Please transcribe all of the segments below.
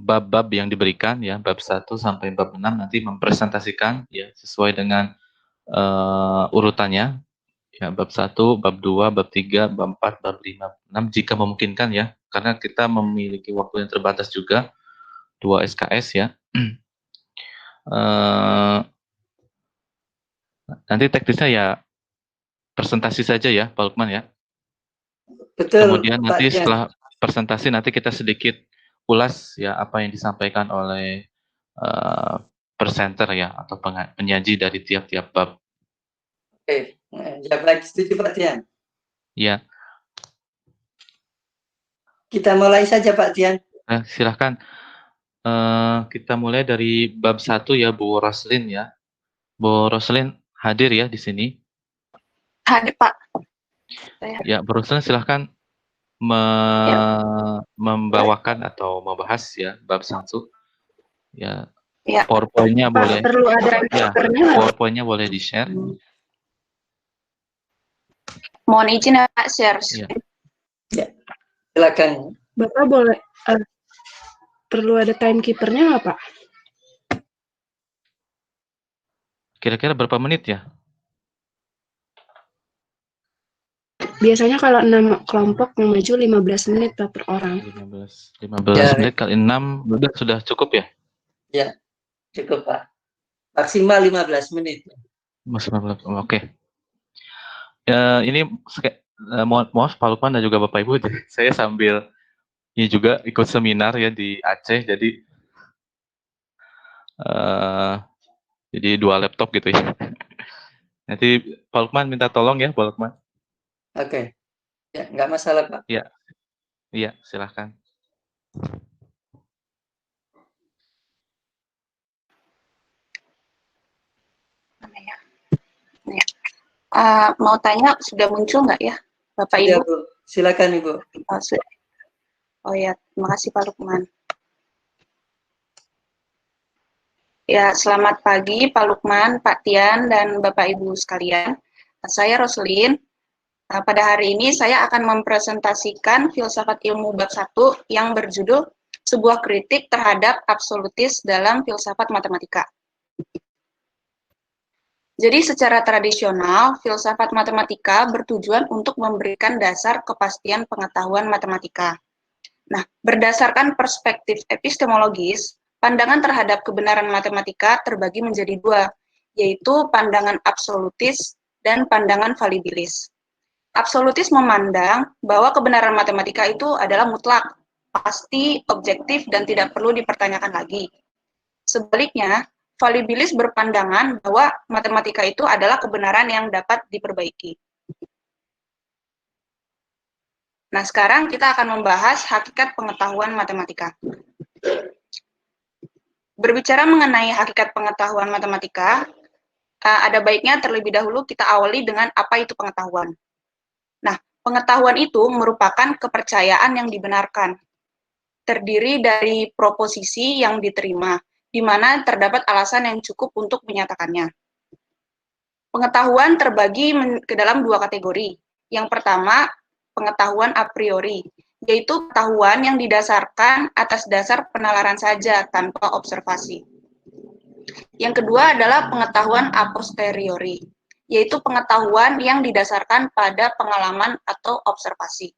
bab-bab yang diberikan ya, bab 1 sampai bab 6 nanti mempresentasikan ya sesuai dengan urutannya. Ya, bab 1, bab 2, bab 3, bab 4, bab 5, 6 jika memungkinkan ya. Karena kita memiliki waktu yang terbatas juga, 2 SKS ya. Nanti teknisnya ya presentasi saja ya, Pak Lukman ya. Betul, Kemudian Pak nanti Dian. setelah presentasi nanti kita sedikit ulas ya apa yang disampaikan oleh presenter ya atau penyaji dari tiap-tiap bab. Oke, ya baik, setuju Pak Dian. Ya. Kita mulai saja Pak Dian. Silahkan. Kita mulai dari bab 1 ya, Bu Roslin ya. Bu Roslin hadir ya di sini. Hadir Pak. Ya, Bu Roslin silahkan membawakan atau membahas ya bab 1. Ya. Ya. PowerPoint-nya boleh. Perlu ada ya, PowerPoint-nya boleh di-share. Mohon izin ya Pak, share. Ya, silakan. Bapak boleh perlu ada timekeeper-nya nggak Pak? Kira-kira berapa menit ya? Biasanya kalau 6 kelompok yang maju 15 menit Pak per orang. 15 menit kali 6 sudah cukup ya? Ya, cukup Pak. Maksimal 15 menit. Oke. Ini maaf Pak Lukman dan juga Bapak Ibu, saya sambil ini juga ikut seminar ya di Aceh, jadi 2 laptop gitu ya. Nanti Pak Lukman minta tolong ya, Pak Lukman. Oke. Ya, nggak masalah Pak. Ya, iya silahkan. Mau tanya sudah muncul nggak ya Bapak Ibu? Ibu? Silakan Ibu. Oh ya, terima kasih Pak Lukman. Ya, selamat pagi Pak Lukman, Pak Tian, dan Bapak Ibu sekalian. Saya Roslin. Pada hari ini saya akan mempresentasikan filsafat ilmu bab 1 yang berjudul Sebuah Kritik Terhadap Absolutis dalam Filsafat Matematika. Jadi secara tradisional, filsafat matematika bertujuan untuk memberikan dasar kepastian pengetahuan matematika. Nah, berdasarkan perspektif epistemologis, pandangan terhadap kebenaran matematika terbagi menjadi 2, yaitu pandangan absolutis dan pandangan validilis. Absolutis memandang bahwa kebenaran matematika itu adalah mutlak, pasti, objektif, dan tidak perlu dipertanyakan lagi. Sebaliknya, validilis berpandangan bahwa matematika itu adalah kebenaran yang dapat diperbaiki. Nah, sekarang kita akan membahas hakikat pengetahuan matematika. Berbicara mengenai hakikat pengetahuan matematika, ada baiknya terlebih dahulu kita awali dengan apa itu pengetahuan. Nah, pengetahuan itu merupakan kepercayaan yang dibenarkan, terdiri dari proposisi yang diterima, di mana terdapat alasan yang cukup untuk menyatakannya. Pengetahuan terbagi ke dalam 2 kategori. Yang pertama, pengetahuan a priori, yaitu pengetahuan yang didasarkan atas dasar penalaran saja tanpa observasi. Yang kedua adalah pengetahuan a posteriori, yaitu pengetahuan yang didasarkan pada pengalaman atau observasi.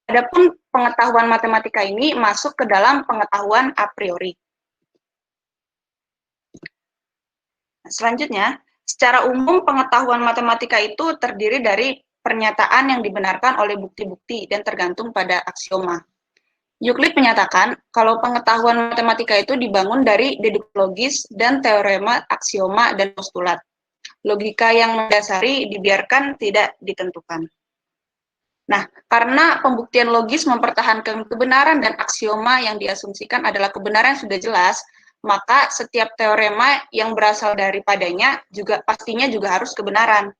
Adapun pengetahuan matematika ini masuk ke dalam pengetahuan a priori. Selanjutnya, secara umum pengetahuan matematika itu terdiri dari pernyataan yang dibenarkan oleh bukti-bukti dan tergantung pada aksioma. Euclid menyatakan kalau pengetahuan matematika itu dibangun dari deduksi logis dan teorema, aksioma, dan postulat. Logika yang mendasari dibiarkan tidak ditentukan. Nah, karena pembuktian logis mempertahankan kebenaran dan aksioma yang diasumsikan adalah kebenaran yang sudah jelas, maka setiap teorema yang berasal daripadanya pastinya juga harus kebenaran.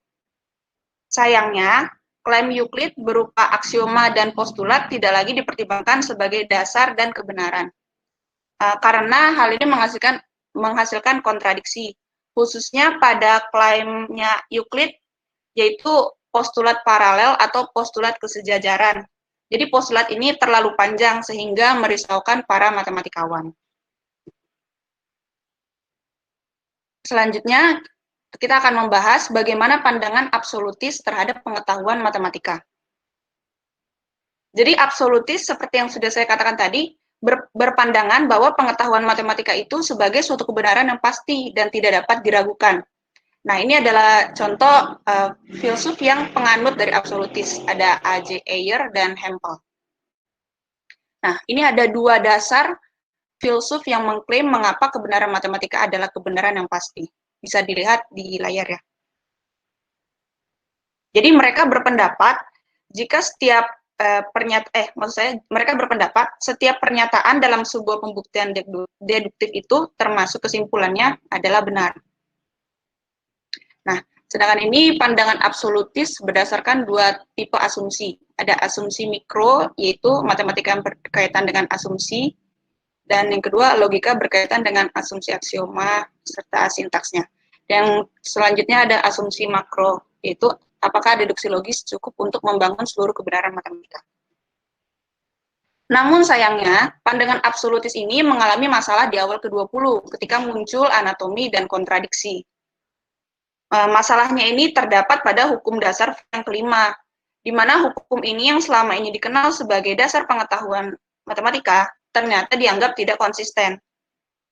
Sayangnya, klaim Euclid berupa aksioma dan postulat tidak lagi dipertimbangkan sebagai dasar dan kebenaran. Karena hal ini menghasilkan kontradiksi, khususnya pada klaimnya Euclid, yaitu postulat paralel atau postulat kesejajaran, Jadi postulat ini terlalu panjang sehingga merisaukan para matematikawan. Selanjutnya, kita akan membahas bagaimana pandangan absolutis terhadap pengetahuan matematika. Jadi absolutis seperti yang sudah saya katakan tadi, berpandangan bahwa pengetahuan matematika itu sebagai suatu kebenaran yang pasti dan tidak dapat diragukan. Nah, ini adalah contoh filsuf yang penganut dari absolutis. Ada A.J. Ayer dan Hempel. Nah, ini ada dua dasar filsuf yang mengklaim mengapa kebenaran matematika adalah kebenaran yang pasti. Bisa dilihat di layar ya. Jadi mereka berpendapat jika setiap mereka berpendapat setiap pernyataan dalam sebuah pembuktian deduktif itu termasuk kesimpulannya adalah benar. Nah, sedangkan ini pandangan absolutis berdasarkan dua tipe asumsi. Ada asumsi mikro, yaitu matematika yang berkaitan dengan asumsi, dan yang kedua logika berkaitan dengan asumsi aksioma serta sintaksnya. Yang selanjutnya ada asumsi makro, yaitu apakah deduksi logis cukup untuk membangun seluruh kebenaran matematika. Namun sayangnya, pandangan absolutis ini mengalami masalah di awal ke-20 ketika muncul anatomi dan kontradiksi. Masalahnya ini terdapat pada hukum dasar yang kelima, di mana hukum ini yang selama ini dikenal sebagai dasar pengetahuan matematika, ternyata dianggap tidak konsisten.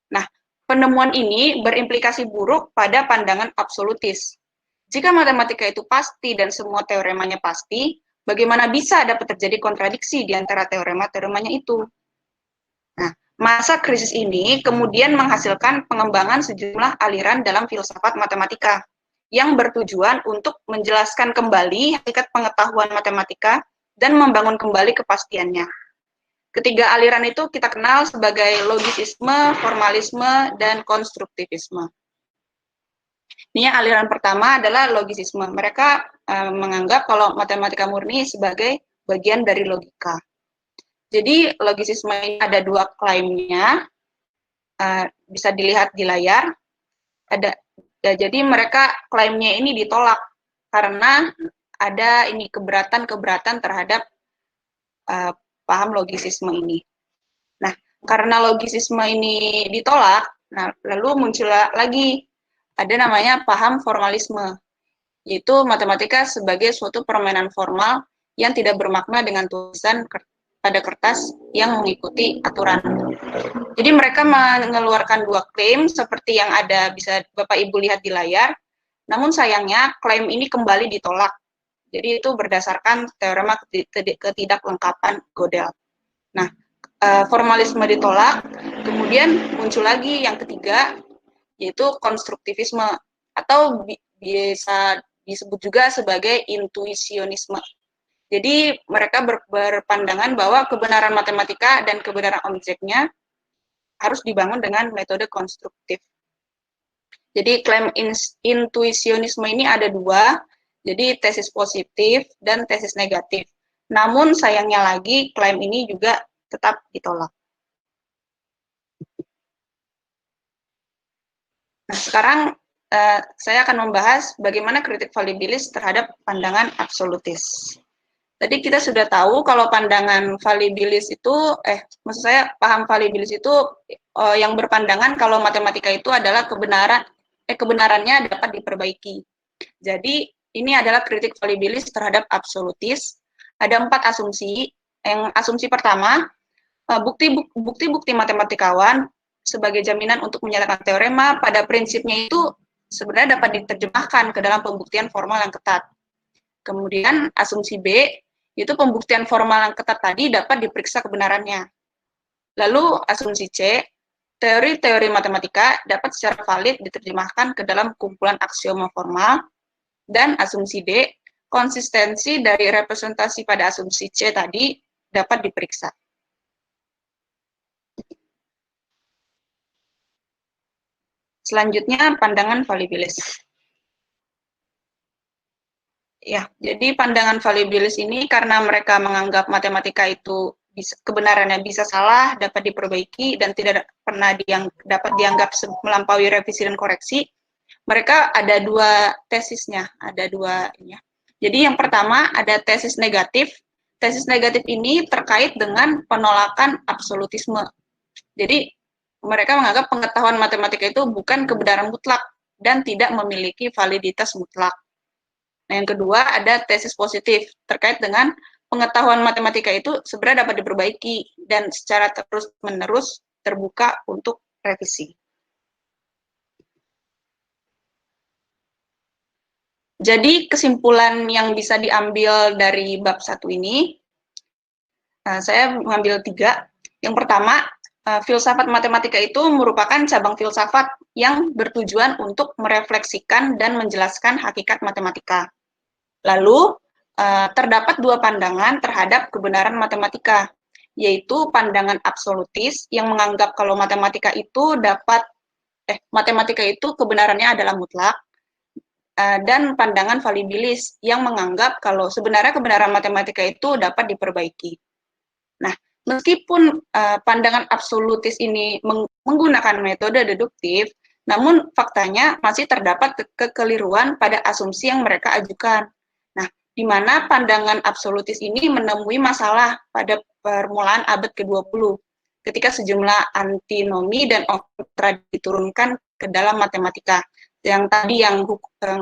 Nah, penemuan ini berimplikasi buruk pada pandangan absolutis. Jika matematika itu pasti dan semua teoremanya pasti, bagaimana bisa dapat terjadi kontradiksi di antara teorema-teoremanya itu? Nah, masa krisis ini kemudian menghasilkan pengembangan sejumlah aliran dalam filsafat matematika yang bertujuan untuk menjelaskan kembali hakikat pengetahuan matematika dan membangun kembali kepastiannya. Ketiga aliran itu kita kenal sebagai logisisme, formalisme, dan konstruktivisme. Ini aliran pertama adalah logisisme. Mereka menganggap kalau matematika murni sebagai bagian dari logika. Jadi logisisme ini ada dua klaimnya, bisa dilihat di layar. Jadi mereka klaimnya ini ditolak karena ada ini keberatan terhadap paham logisisme ini. Nah, karena logisisme ini ditolak, nah lalu muncul lagi ada namanya paham formalisme, yaitu matematika sebagai suatu permainan formal yang tidak bermakna dengan tulisan pada kertas yang mengikuti aturan. Jadi mereka mengeluarkan dua klaim seperti yang ada bisa Bapak Ibu lihat di layar, namun sayangnya klaim ini kembali ditolak. Jadi itu berdasarkan teorema ketidaklengkapan Gödel. Nah, formalisme ditolak, kemudian muncul lagi yang ketiga, yaitu konstruktivisme, atau bisa disebut juga sebagai intuisionisme. Jadi mereka berpandangan bahwa kebenaran matematika dan kebenaran objeknya harus dibangun dengan metode konstruktif. Jadi klaim intuisionisme ini ada dua, jadi tesis positif dan tesis negatif. Namun sayangnya lagi klaim ini juga tetap ditolak. Nah, sekarang saya akan membahas bagaimana kritik valibilis terhadap pandangan absolutis. Tadi kita sudah tahu kalau pandangan valibilis itu, maksud saya paham valibilis itu yang berpandangan kalau matematika itu adalah kebenarannya dapat diperbaiki. Jadi ini adalah kritik valibilis terhadap absolutis. Ada 4 asumsi. Yang asumsi pertama, bukti-bukti matematikawan sebagai jaminan untuk menyatakan teorema pada prinsipnya itu sebenarnya dapat diterjemahkan ke dalam pembuktian formal yang ketat. Kemudian asumsi B, itu pembuktian formal yang ketat tadi dapat diperiksa kebenarannya. Lalu asumsi C, teori-teori matematika dapat secara valid diterjemahkan ke dalam kumpulan aksioma formal. Dan asumsi D, konsistensi dari representasi pada asumsi C tadi dapat diperiksa. Selanjutnya, pandangan valibilis. Ya, jadi pandangan valibilis ini karena mereka menganggap matematika itu kebenarannya bisa salah, dapat diperbaiki, dan tidak pernah dapat dianggap melampaui revisi dan koreksi. Mereka ada dua tesisnya, ada dua ini. Jadi yang pertama ada tesis negatif. tesis negatif ini terkait dengan penolakan absolutisme. Jadi mereka menganggap pengetahuan matematika itu bukan kebenaran mutlak dan tidak memiliki validitas mutlak. Nah, yang kedua ada tesis positif terkait dengan pengetahuan matematika itu sebenarnya dapat diperbaiki dan secara terus-menerus terbuka untuk revisi. Jadi kesimpulan yang bisa diambil dari bab 1 ini, saya mengambil 3. Yang pertama, filsafat matematika itu merupakan cabang filsafat yang bertujuan untuk merefleksikan dan menjelaskan hakikat matematika. Lalu, terdapat 2 pandangan terhadap kebenaran matematika, yaitu pandangan absolutis yang menganggap kalau matematika itu kebenarannya adalah mutlak, dan pandangan valibilis yang menganggap kalau sebenarnya kebenaran matematika itu dapat diperbaiki. Nah, meskipun pandangan absolutis ini menggunakan metode deduktif, namun faktanya masih terdapat kekeliruan pada asumsi yang mereka ajukan. Nah, di mana pandangan absolutis ini menemui masalah pada permulaan abad ke-20, ketika sejumlah antinomi dan kontra diturunkan ke dalam matematika. Yang tadi yang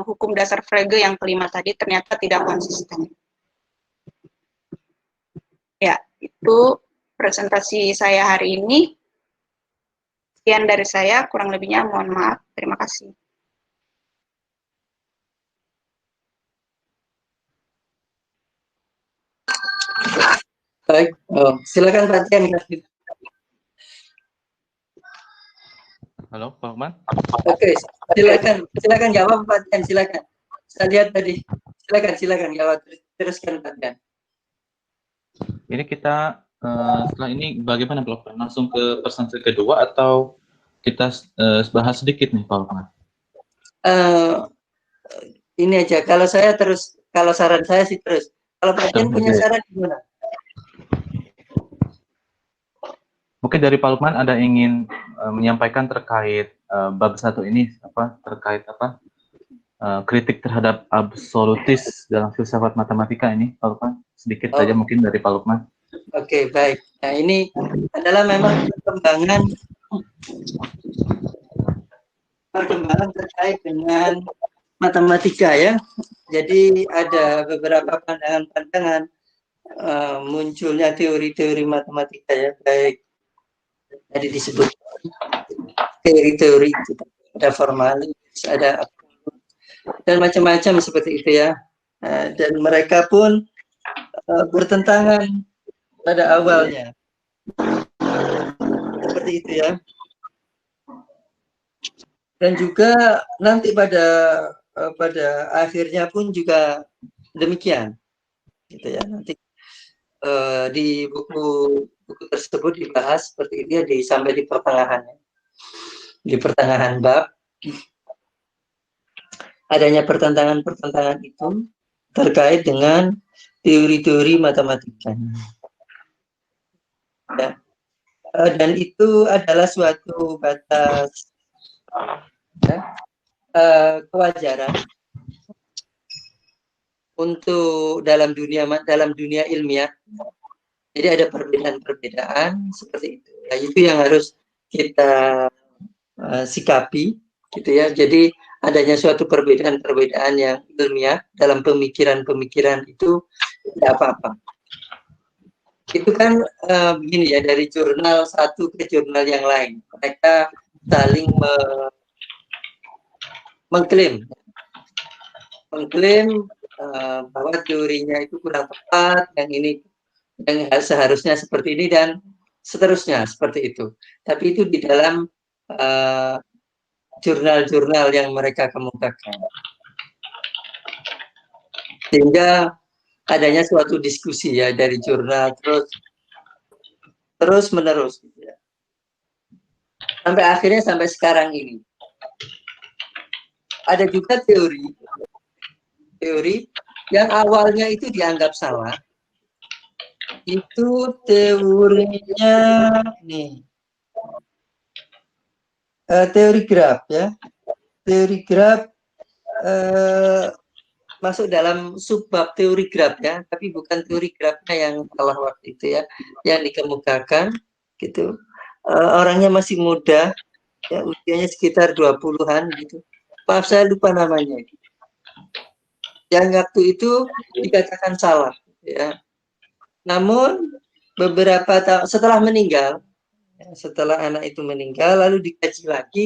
hukum dasar Frege yang kelima tadi ternyata tidak konsisten. Ya, itu presentasi saya hari ini. Sekian dari saya, kurang lebihnya mohon maaf. Terima kasih. Baik, silakan Pak Tian. Halo, Pak Lukman. Oke, silakan jawab Pak Tian, silakan. Saya lihat tadi. Silakan jawab. Teruskan Pak Tian. Ini kita setelah ini bagaimana Pak Lukman? Langsung ke presentasi kedua atau kita bahas sedikit nih Pak Lukman? Ini aja. Kalau saran saya sih terus. Kalau Pak Tian punya saran gimana? Mungkin dari Pak Lukman ada ingin menyampaikan terkait bab 1 ini terkait kritik terhadap absolutis dalam filsafat matematika ini, Pak Lukman. Sedikit saja mungkin dari Pak Lukman. Oke, baik. Nah, ini adalah memang perkembangan terkait dengan matematika ya. Jadi ada beberapa pandangan-pandangan munculnya teori-teori matematika ya, baik tadi disebut teori-teori, ada formalis, ada dan macam-macam seperti itu ya. Dan mereka pun bertentangan pada awalnya, seperti itu ya. Dan juga nanti pada akhirnya pun juga demikian, gitu ya. Nanti di buku tersebut dibahas seperti itu ya, sampai di pertengahannya, di pertengahan bab adanya pertentangan itu terkait dengan teori-teori matematika. Ya. Dan itu adalah suatu batas kewajaran untuk dalam dunia ilmiah. Jadi ada perbedaan-perbedaan seperti itu. Ya, itu yang harus kita sikapi, gitu ya. Jadi adanya suatu perbedaan-perbedaan yang ilmiah dalam pemikiran-pemikiran itu tidak apa-apa. Itu kan begini ya, dari jurnal satu ke jurnal yang lain, mereka saling mengklaim bahwa teorinya itu kurang tepat, yang seharusnya seperti ini dan seterusnya seperti itu. Tapi itu di dalam jurnal-jurnal yang mereka kemukakan, sehingga adanya suatu diskusi ya dari jurnal terus menerus, gitu ya. Sampai akhirnya sampai sekarang ini ada juga teori yang awalnya itu dianggap salah. Itu teorinya nih, teori graf ya, teori graf masuk dalam subbab teori graf ya, tapi bukan teori grafnya yang salah waktu itu ya, yang dikemukakan gitu. Orangnya masih muda, ya usianya sekitar 20-an gitu. Maaf saya lupa namanya. Yang waktu itu dikatakan salah ya. Namun beberapa tahun setelah meninggal, setelah anak itu meninggal, lalu dikaji lagi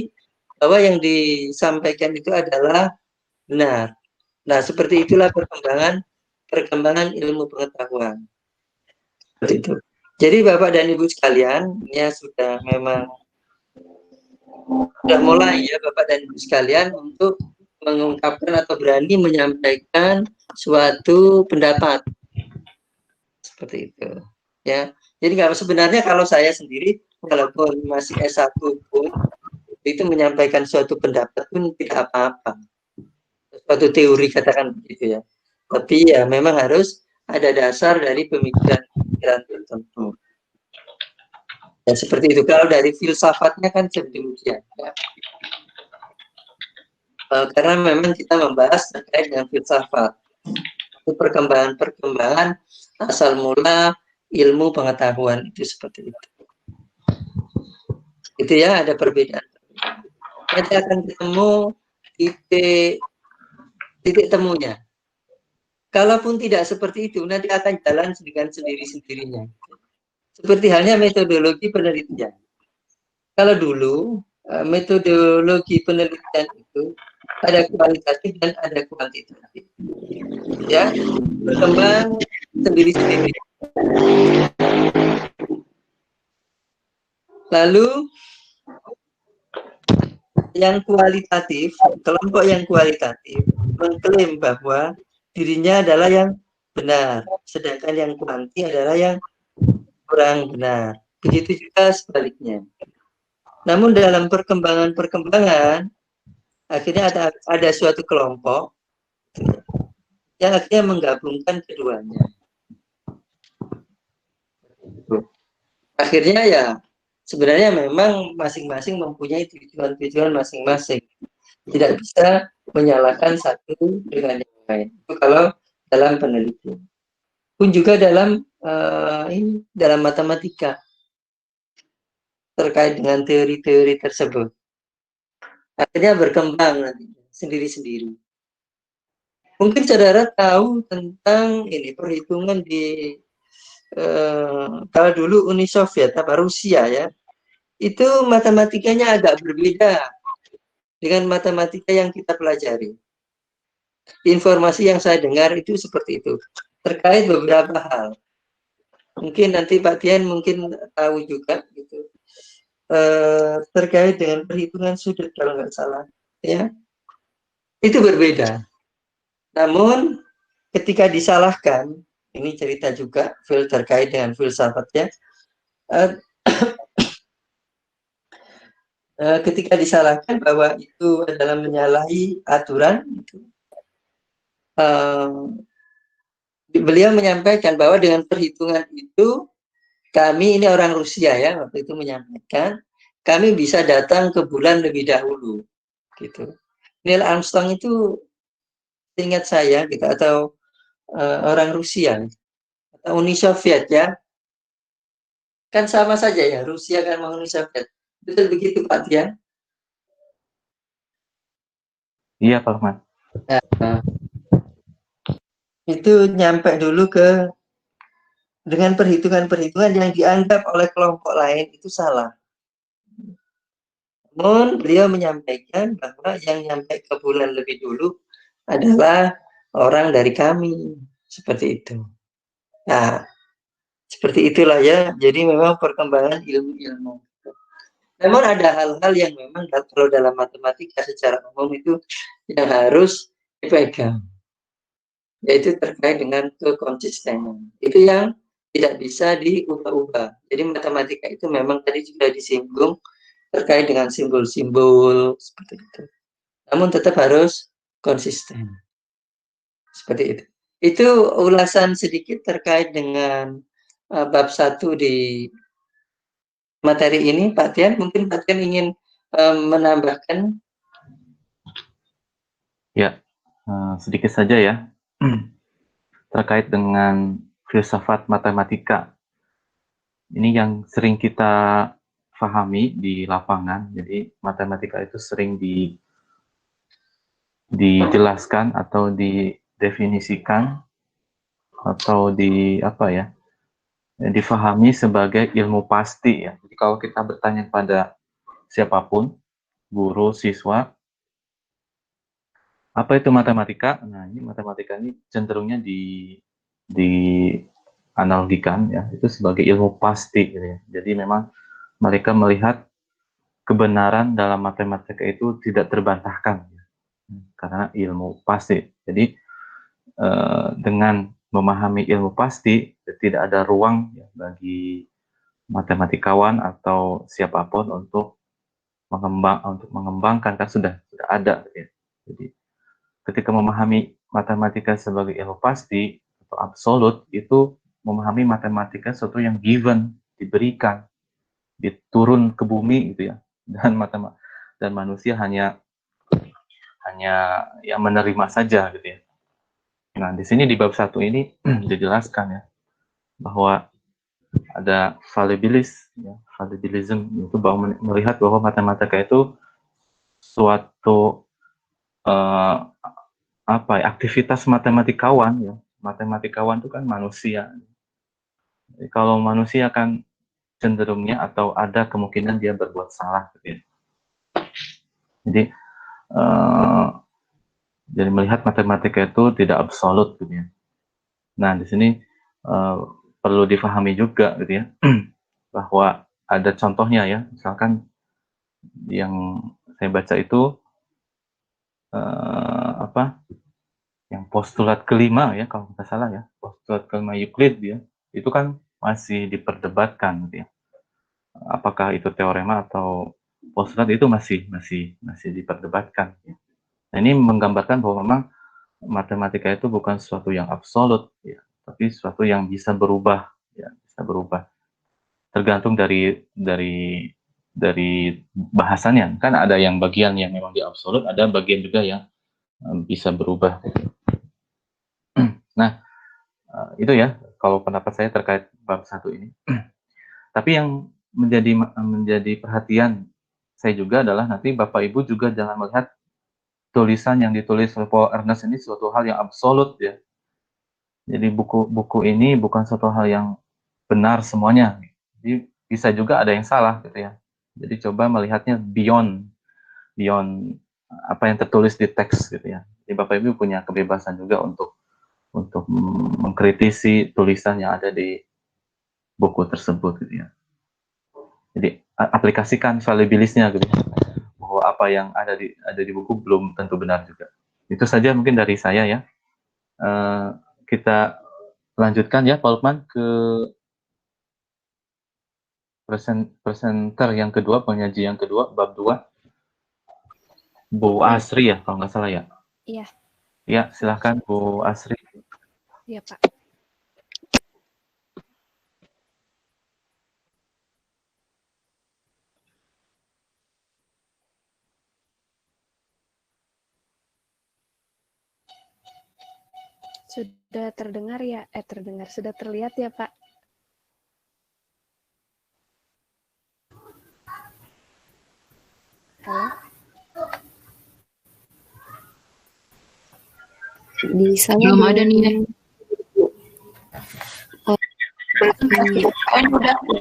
bahwa yang disampaikan itu adalah benar. Nah, seperti itulah perkembangan ilmu pengetahuan. Seperti itu. Jadi Bapak dan Ibu sekalian, ya sudah memang sudah mulai ya Bapak dan Ibu sekalian untuk mengungkapkan atau berani menyampaikan suatu pendapat seperti itu ya. Jadi sebenarnya kalau saya sendiri walaupun masih S1 pun itu menyampaikan suatu pendapat pun tidak apa-apa, suatu teori katakan begitu ya, tapi ya memang harus ada dasar dari pemikiran tertentu ya, seperti itu. Kalau dari filsafatnya kan sedemikian ya. Karena memang kita membahas terkait dengan filsafat, perkembangan asal mula ilmu pengetahuan itu seperti itu. Itu ya, ada perbedaan. Nanti akan ketemu titik temunya. Kalaupun tidak seperti itu, nanti akan jalan dengan sendiri-sendirinya. Seperti halnya metodologi penelitian. Kalau dulu metodologi penelitian itu ada kualitatif dan ada kuantitatif. Ya, berkembang sendiri-sendiri. Lalu yang kualitatif, kelompok yang kualitatif mengklaim bahwa dirinya adalah yang benar, sedangkan yang kuanti adalah yang kurang benar. Begitu juga sebaliknya. Namun dalam perkembangan akhirnya ada suatu kelompok yang akhirnya menggabungkan keduanya. Akhirnya ya sebenarnya memang masing-masing mempunyai tujuan-tujuan masing-masing. Tidak bisa menyalahkan satu dengan yang lain. Itu kalau dalam penelitian. Pun juga dalam dalam matematika terkait dengan teori-teori tersebut. Akhirnya berkembang nanti sendiri-sendiri. Mungkin saudara tahu tentang ini perhitungan di kalau dulu Uni Soviet apa Rusia ya, itu matematikanya agak berbeda dengan matematika yang kita pelajari. Informasi yang saya dengar itu seperti itu terkait beberapa hal. Mungkin nanti Pak Dian mungkin tahu juga gitu terkait dengan perhitungan sudut kalau nggak salah ya, itu berbeda. Namun ketika disalahkan, ini cerita juga terkait dengan filsafat ya. Ketika disalahkan bahwa itu adalah menyalahi aturan, beliau menyampaikan bahwa dengan perhitungan itu kami ini orang Rusia ya waktu itu menyampaikan kami bisa datang ke bulan lebih dahulu, gitu. Neil Armstrong itu ingat saya gitu atau orang Rusia atau Uni Soviet ya, kan sama saja ya Rusia kan sama Uni Soviet. Betul begitu Pak Dian? Iya Pak Lukman. Nah, itu nyampe dulu ke dengan perhitungan-perhitungan yang dianggap oleh kelompok lain itu salah. Namun beliau menyampaikan bahwa yang nyampe ke bulan lebih dulu adalah orang dari kami, seperti itu. Nah, seperti itulah ya. Jadi memang perkembangan ilmu-ilmu. Namun ada hal-hal yang memang kalau dalam matematika secara umum itu yang harus dipegang, yaitu terkait dengan kekonsistenan. Itu yang tidak bisa diubah-ubah. Jadi matematika itu memang tadi sudah disinggung terkait dengan simbol-simbol seperti itu. Namun tetap harus konsisten. Seperti itu. Itu ulasan sedikit terkait dengan bab 1 di materi ini, Pak Tian. Mungkin Pak Tian ingin menambahkan? Ya, sedikit saja ya. terkait dengan filsafat matematika. Ini yang sering kita pahami di lapangan. Jadi matematika itu sering dijelaskan atau didefinisikan atau difahami sebagai ilmu pasti ya. Jadi kalau kita bertanya pada siapapun, guru, siswa, apa itu matematika? Nah, ini matematika ini cenderungnya dianalogikan ya, itu sebagai ilmu pasti gitu ya. Jadi memang mereka melihat kebenaran dalam matematika itu tidak terbantahkan ya, karena ilmu pasti. Jadi dengan memahami ilmu pasti tidak ada ruang ya, bagi matematikawan atau siapapun untuk mengembangkan, kan sudah ada ya. Jadi ketika memahami matematika sebagai ilmu pasti atau absolut, itu memahami matematika sesuatu yang given, diberikan, diturun ke bumi gitu ya, dan manusia hanya yang menerima saja gitu ya. Nah, di sini di bab 1 ini dijelaskan ya bahwa ada fallibilism itu bahwa melihat bahwa matematika itu suatu aktivitas matematikawan ya. Matematikawan itu kan manusia. Jadi, kalau manusia kan cenderungnya atau ada kemungkinan dia berbuat salah gitu ya. Jadi jadi melihat matematika itu tidak absolut gitu ya. Nah, di sini perlu difahami juga gitu ya bahwa ada contohnya ya, misalkan yang saya baca itu yang postulat kelima ya, kalau nggak salah ya, postulat kelima Euclid ya, itu kan masih diperdebatkan gitu ya. Apakah itu teorema atau postulat, itu masih diperdebatkan ya. Nah, ini menggambarkan bahwa memang matematika itu bukan sesuatu yang absolut ya, tapi sesuatu yang bisa berubah ya, bisa berubah. Tergantung dari bahasannya. Kan ada yang bagian yang memang di absolut, ada bagian juga yang bisa berubah. Nah, itu ya kalau pendapat saya terkait bab 1 ini. Tapi yang menjadi perhatian saya juga adalah nanti Bapak Ibu juga jangan melihat tulisan yang ditulis oleh Paul Ernest ini suatu hal yang absolut ya. Jadi buku ini bukan suatu hal yang benar semuanya. Jadi bisa juga ada yang salah gitu ya. Jadi coba melihatnya beyond apa yang tertulis di teks gitu ya. Jadi Bapak Ibu punya kebebasan juga untuk mengkritisi tulisan yang ada di buku tersebut gitu ya. Jadi aplikasikan fallibilisnya gitu, bahwa apa yang ada di buku belum tentu benar juga. Itu saja mungkin dari saya ya. Kita lanjutkan ya Pak Lukman ke presenter yang kedua, penyaji yang kedua, bab 2, Bu Asri ya kalau nggak salah ya. Iya. Ya, silahkan Bu Asri. Iya, Pak. Sudah terdengar ya? Sudah terlihat ya, Pak? Halo? Belum ada nih ya.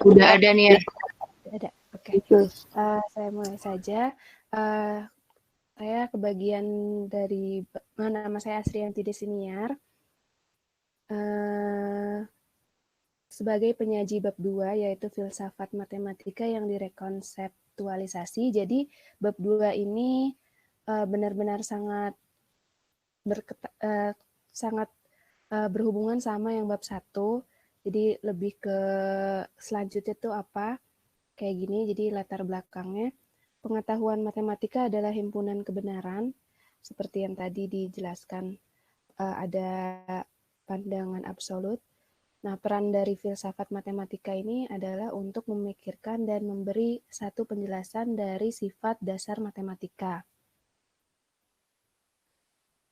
Udah ada nih ya. Ada. Oke. Saya mulai saja. Saya kebagian dari nama saya Asrianti Desiniar. Sebagai penyaji bab 2 yaitu filsafat matematika yang direkonseptualisasi. Jadi bab 2 ini benar-benar sangat berhubungan sama yang bab 1. Jadi lebih ke selanjutnya tuh apa? Kayak gini, jadi latar belakangnya. Pengetahuan matematika adalah himpunan kebenaran, seperti yang tadi dijelaskan, ada pandangan absolut. Nah, peran dari filsafat matematika ini adalah untuk memikirkan dan memberi satu penjelasan dari sifat dasar matematika.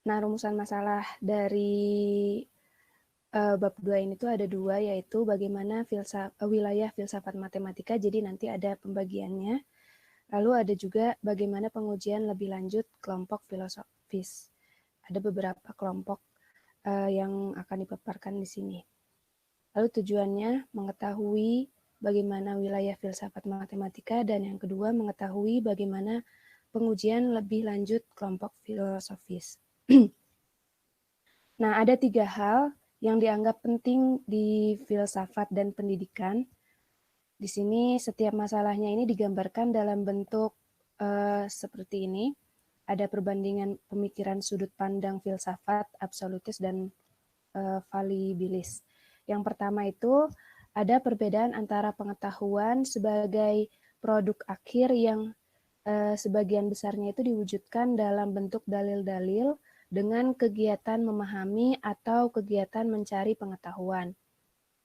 Nah, rumusan masalah dari bab 2 ini tuh ada 2, yaitu bagaimana wilayah filsafat matematika, jadi nanti ada pembagiannya. Lalu ada juga bagaimana pengujian lebih lanjut kelompok filosofis. Ada beberapa kelompok yang akan dipaparkan di sini. Lalu tujuannya mengetahui bagaimana wilayah filsafat matematika, dan yang kedua mengetahui bagaimana pengujian lebih lanjut kelompok filosofis. Nah, ada 3 hal yang dianggap penting di filsafat dan pendidikan. Di sini setiap masalahnya ini digambarkan dalam bentuk seperti ini. Ada perbandingan pemikiran sudut pandang filsafat, absolutis, dan falibilis. Yang pertama itu ada perbedaan antara pengetahuan sebagai produk akhir yang sebagian besarnya itu diwujudkan dalam bentuk dalil-dalil dengan kegiatan memahami atau kegiatan mencari pengetahuan.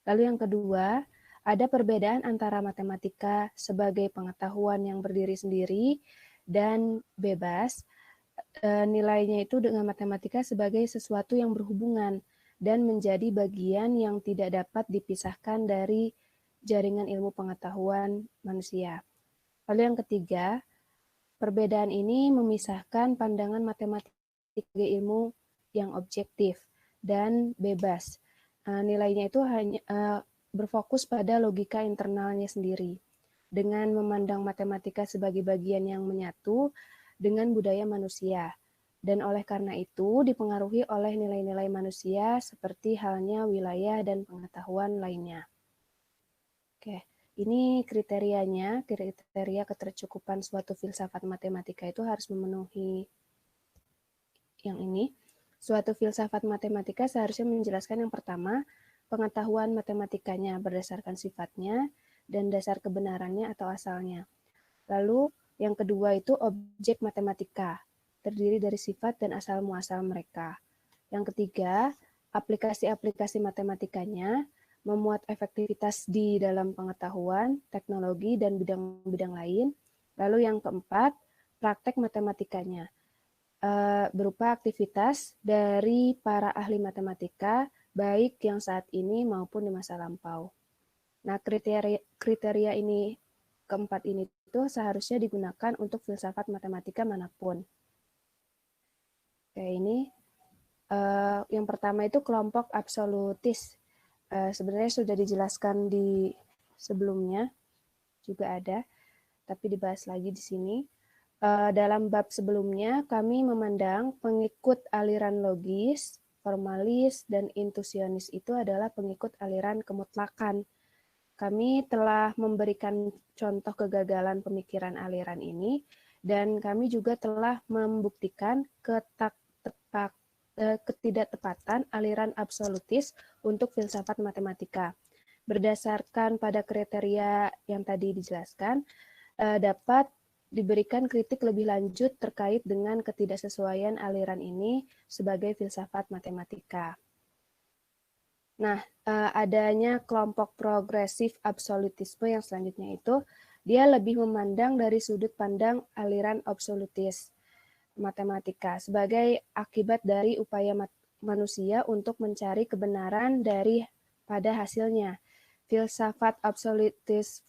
Lalu yang kedua, ada perbedaan antara matematika sebagai pengetahuan yang berdiri sendiri dan bebas, nilainya itu dengan matematika sebagai sesuatu yang berhubungan dan menjadi bagian yang tidak dapat dipisahkan dari jaringan ilmu pengetahuan manusia. Lalu yang ketiga, perbedaan ini memisahkan pandangan matematika sebagai ilmu yang objektif dan bebas. Nilainya itu hanya berfokus pada logika internalnya sendiri, dengan memandang matematika sebagai bagian yang menyatu dengan budaya manusia. Dan oleh karena itu dipengaruhi oleh nilai-nilai manusia seperti halnya wilayah dan pengetahuan lainnya. Oke. Ini kriteria ketercukupan suatu filsafat matematika itu harus memenuhi yang ini. Suatu filsafat matematika seharusnya menjelaskan yang pertama, pengetahuan matematikanya berdasarkan sifatnya dan dasar kebenarannya atau asalnya. Lalu yang kedua itu objek matematika, terdiri dari sifat dan asal muasal mereka. Yang ketiga, aplikasi-aplikasi matematikanya, memuat efektivitas di dalam pengetahuan, teknologi, dan bidang-bidang lain. Lalu yang keempat, praktek matematikanya, berupa aktivitas dari para ahli matematika, baik yang saat ini maupun di masa lampau. Nah, kriteria ini, keempat ini itu seharusnya digunakan untuk filsafat matematika manapun. Oke, ini yang pertama itu kelompok absolutis. Sebenarnya sudah dijelaskan di sebelumnya, juga ada, tapi dibahas lagi di sini. Dalam bab sebelumnya, kami memandang pengikut aliran logis, formalis, dan intuisionis itu adalah pengikut aliran kemutlakan. Kami telah memberikan contoh kegagalan pemikiran aliran ini, dan kami juga telah membuktikan ketidaktepatan aliran absolutis untuk filsafat matematika. Berdasarkan pada kriteria yang tadi dijelaskan, dapat diberikan kritik lebih lanjut terkait dengan ketidaksesuaian aliran ini sebagai filsafat matematika. Nah, adanya kelompok progresif absolutisme yang selanjutnya itu, dia lebih memandang dari sudut pandang aliran absolutis matematika sebagai akibat dari upaya manusia untuk mencari kebenaran pada hasilnya. Filsafat absolutis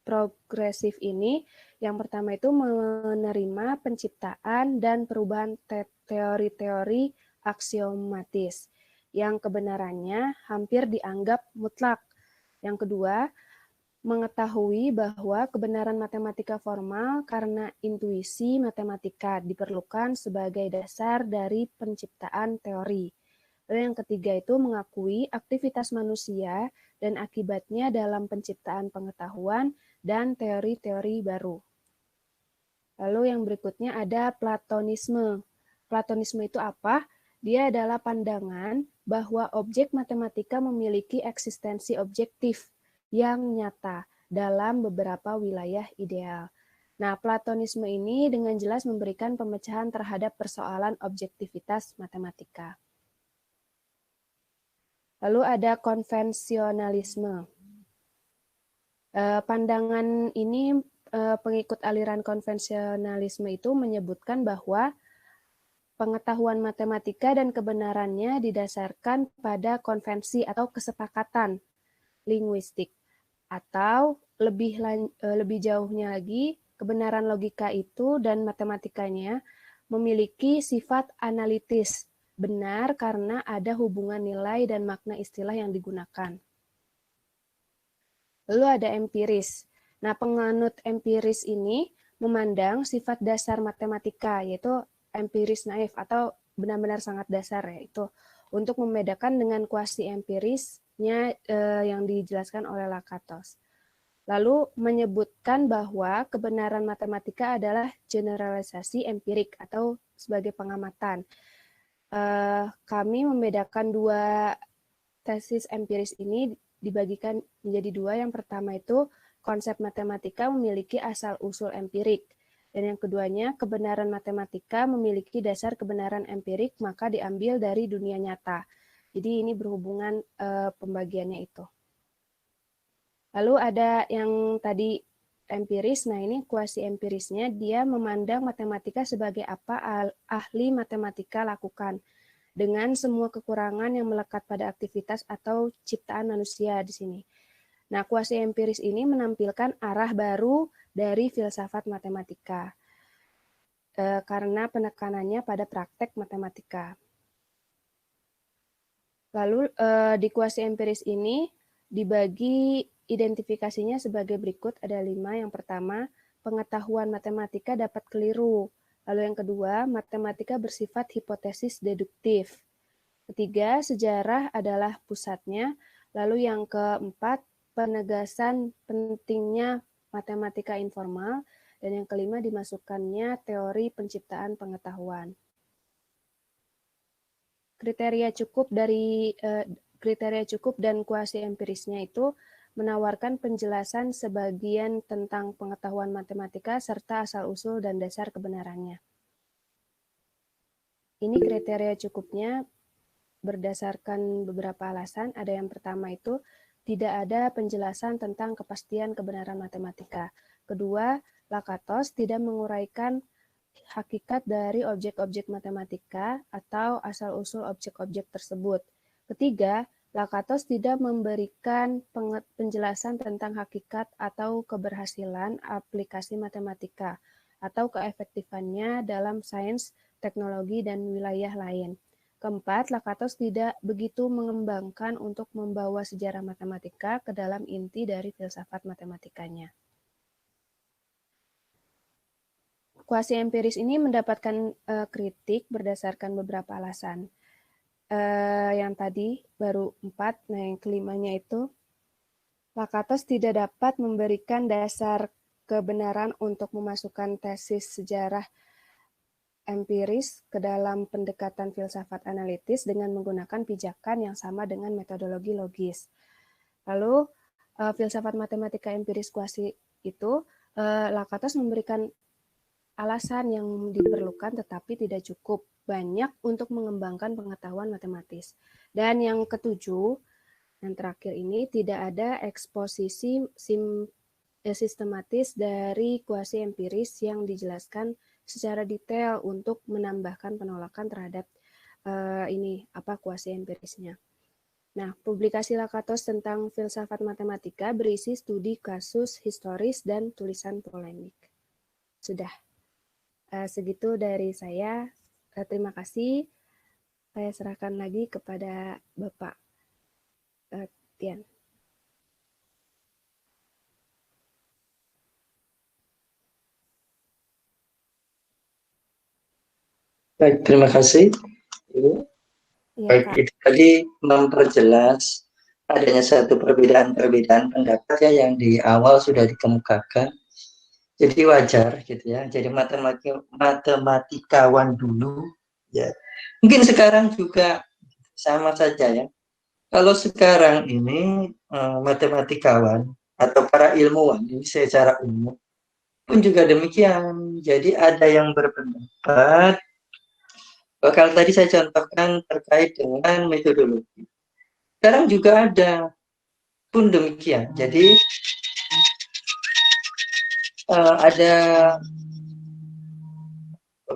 progresif ini yang pertama itu menerima penciptaan dan perubahan teori-teori aksiomatis yang kebenarannya hampir dianggap mutlak. Yang kedua, mengetahui bahwa kebenaran matematika formal karena intuisi matematika diperlukan sebagai dasar dari penciptaan teori. Lalu yang ketiga itu mengakui aktivitas manusia dan akibatnya dalam penciptaan pengetahuan dan teori-teori baru. Lalu yang berikutnya ada Platonisme. Platonisme itu apa? Dia adalah pandangan bahwa objek matematika memiliki eksistensi objektif yang nyata dalam beberapa wilayah ideal. Nah, Platonisme ini dengan jelas memberikan pemecahan terhadap persoalan objektivitas matematika. Lalu ada konvensionalisme. Pandangan ini, pengikut aliran konvensionalisme itu menyebutkan bahwa pengetahuan matematika dan kebenarannya didasarkan pada konvensi atau kesepakatan linguistik. Atau lebih jauhnya lagi, kebenaran logika itu dan matematikanya memiliki sifat analitis, benar karena ada hubungan nilai dan makna istilah yang digunakan. Lalu ada empiris. Nah, penganut empiris ini memandang sifat dasar matematika, yaitu empiris naif atau benar-benar sangat dasar, yaitu untuk membedakan dengan kuasi empirisnya yang dijelaskan oleh Lakatos. Lalu menyebutkan bahwa kebenaran matematika adalah generalisasi empirik atau sebagai pengamatan. Kami membedakan dua tesis empiris ini dibagikan menjadi dua. Yang pertama itu konsep matematika memiliki asal-usul empirik. Dan yang keduanya, kebenaran matematika memiliki dasar kebenaran empirik, maka diambil dari dunia nyata. Jadi ini berhubungan pembagiannya itu. Lalu ada yang tadi empiris, nah ini kuasi empirisnya, dia memandang matematika sebagai apa ahli matematika lakukan, dengan semua kekurangan yang melekat pada aktivitas atau ciptaan manusia di sini. Nah, kuasi empiris ini menampilkan arah baru dari filsafat matematika, karena penekanannya pada praktek matematika. Lalu di kuasi empiris ini dibagi identifikasinya sebagai berikut, ada 5. Yang pertama, pengetahuan matematika dapat keliru. Lalu yang kedua, matematika bersifat hipotesis deduktif. Ketiga, sejarah adalah pusatnya. Lalu yang keempat, penegasan pentingnya matematika informal. Dan yang kelima, dimasukkannya teori penciptaan pengetahuan. Kriteria cukup dan kuasi empirisnya itu menawarkan penjelasan sebagian tentang pengetahuan matematika serta asal-usul dan dasar kebenarannya. Ini kriteria cukupnya berdasarkan beberapa alasan. Ada yang pertama itu tidak ada penjelasan tentang kepastian kebenaran matematika. Kedua, Lakatos tidak menguraikan hakikat dari objek-objek matematika atau asal-usul objek-objek tersebut. Ketiga, Lakatos tidak memberikan penjelasan tentang hakikat atau keberhasilan aplikasi matematika atau keefektifannya dalam sains, teknologi, dan wilayah lain. Keempat, Lakatos tidak begitu mengembangkan untuk membawa sejarah matematika ke dalam inti dari filsafat matematikanya. Kuasi empiris ini mendapatkan kritik berdasarkan beberapa alasan. Yang tadi baru 4, nah yang kelimanya itu Lakatos tidak dapat memberikan dasar kebenaran untuk memasukkan tesis sejarah empiris ke dalam pendekatan filsafat analitis dengan menggunakan pijakan yang sama dengan metodologi logis. Lalu filsafat matematika empiris kuasi itu Lakatos memberikan alasan yang diperlukan tetapi tidak cukup banyak untuk mengembangkan pengetahuan matematis. Dan yang ketujuh, yang terakhir ini, tidak ada eksposisi sistematis dari kuasi empiris yang dijelaskan secara detail untuk menambahkan penolakan terhadap kuasi empirisnya. Nah, publikasi Lakatos tentang filsafat matematika berisi studi kasus historis dan tulisan polemik. Sudah. Segitu dari saya. Terima kasih. Saya serahkan lagi kepada Bapak Tian. Baik, terima kasih. Baik, itu tadi memperjelas adanya satu perbedaan-perbedaan pendapat ya yang di awal sudah dikemukakan. Jadi wajar gitu ya. Jadi matematikawan dulu ya. Mungkin sekarang juga sama saja ya. Kalau sekarang ini matematikawan atau para ilmuwan ini secara umum pun juga demikian. Jadi ada yang berpendapat, kalau tadi saya contohkan terkait dengan metodologi. Sekarang juga ada pun demikian. Jadi ada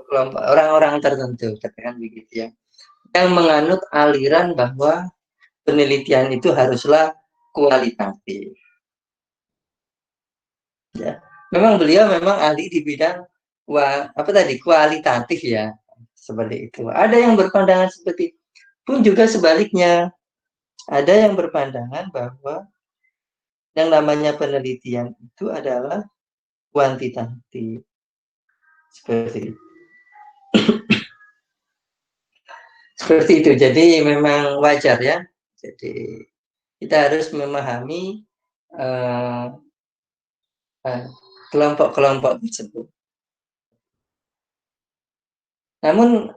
kelompok orang-orang tertentu, katakan begitu ya, yang menganut aliran bahwa penelitian itu haruslah kualitatif. Ya, memang beliau memang ahli di bidang kualitatif ya, seperti itu. Ada yang berpandangan seperti itu. Pun juga sebaliknya, ada yang berpandangan bahwa yang namanya penelitian itu adalah kuantitatif. Seperti itu. Seperti itu. Jadi memang wajar ya. Jadi kita harus memahami kelompok-kelompok tersebut. Namun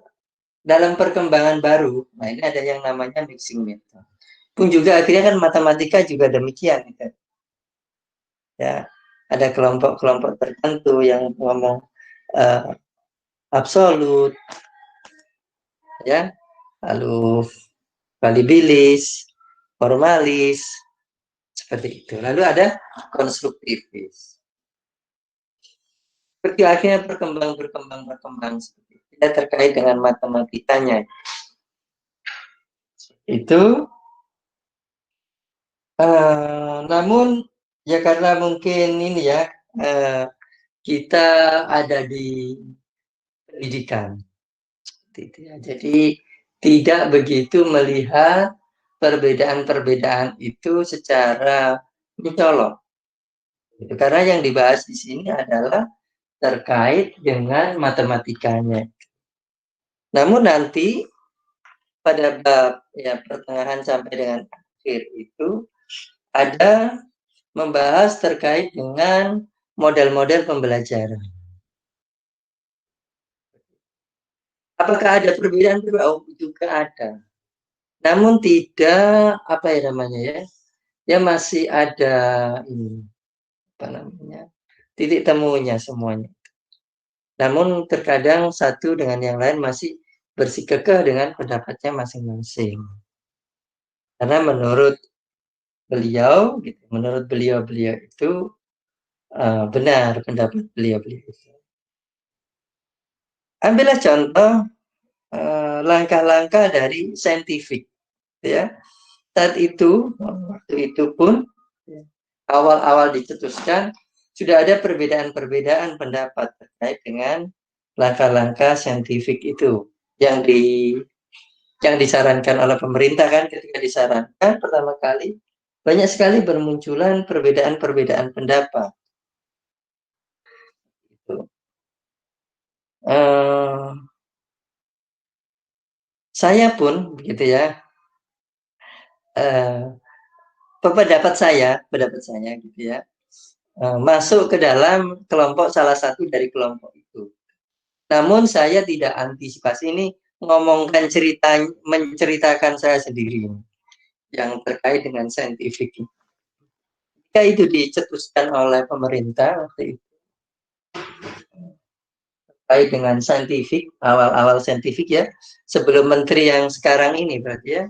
dalam perkembangan baru, nah ini ada yang namanya mixing method. Pun juga akhirnya kan matematika juga demikian. Gitu. Ya, ada kelompok-kelompok tertentu yang ngomong absolut, ya, lalu valibilis, formalis, seperti itu. Lalu ada konstruktivis. Seperti akhirnya berkembang seperti itu. Ya, terkait dengan matematikanya. Itu namun ya karena mungkin ini ya kita ada di pendidikan seperti itu ya. Jadi tidak begitu melihat perbedaan-perbedaan itu secara mencolok. Karena yang dibahas di sini adalah terkait dengan matematikanya. Namun nanti pada bab ya pertengahan sampai dengan akhir itu ada membahas terkait dengan model-model pembelajaran. Apakah ada perbedaan? Oh, juga ada. Namun tidak apa ya namanya ya? Ya masih ada ini apa namanya? Titik temunya semuanya. Namun terkadang satu dengan yang lain masih bersikukuh dengan pendapatnya masing-masing. Karena menurut beliau, gitu, menurut beliau itu benar pendapat beliau itu. Ambillah contoh langkah-langkah dari saintifik, ya. Saat itu, waktu itu pun awal-awal dicetuskan sudah ada perbedaan-perbedaan pendapat terkait dengan langkah-langkah saintifik itu yang disarankan oleh pemerintah kan. Ketika disarankan pertama kali banyak sekali bermunculan perbedaan-perbedaan pendapat. Saya pun begitu ya, pendapat saya gitu ya, masuk ke dalam kelompok salah satu dari kelompok itu. Namun saya tidak antisipasi ini menceritakan saya sendiri yang terkait dengan saintifik. Jika itu dicetuskan oleh pemerintah waktu itu terkait dengan saintifik, awal-awal saintifik ya, sebelum menteri yang sekarang ini berarti ya,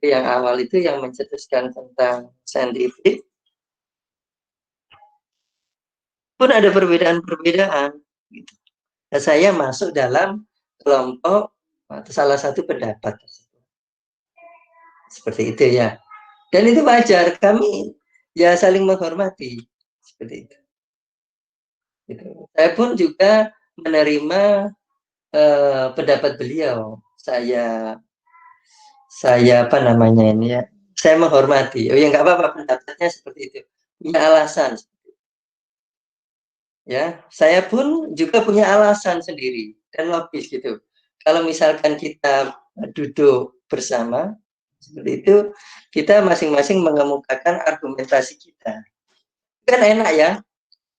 yang awal itu yang mencetuskan tentang saintifik, pun ada perbedaan-perbedaan. Gitu. Dan saya masuk dalam kelompok atau salah satu pendapat. Seperti itu ya. Dan itu wajar, kami ya saling menghormati. Seperti itu. Gitu. Saya pun juga menerima pendapat beliau. Saya apa namanya ini ya, saya menghormati. Oh ya nggak apa-apa pendapatnya seperti itu. Punya alasan. Ya, saya pun juga punya alasan sendiri dan logis gitu. Kalau misalkan kita duduk bersama seperti itu, kita masing-masing mengemukakan argumentasi kita. Kan enak ya,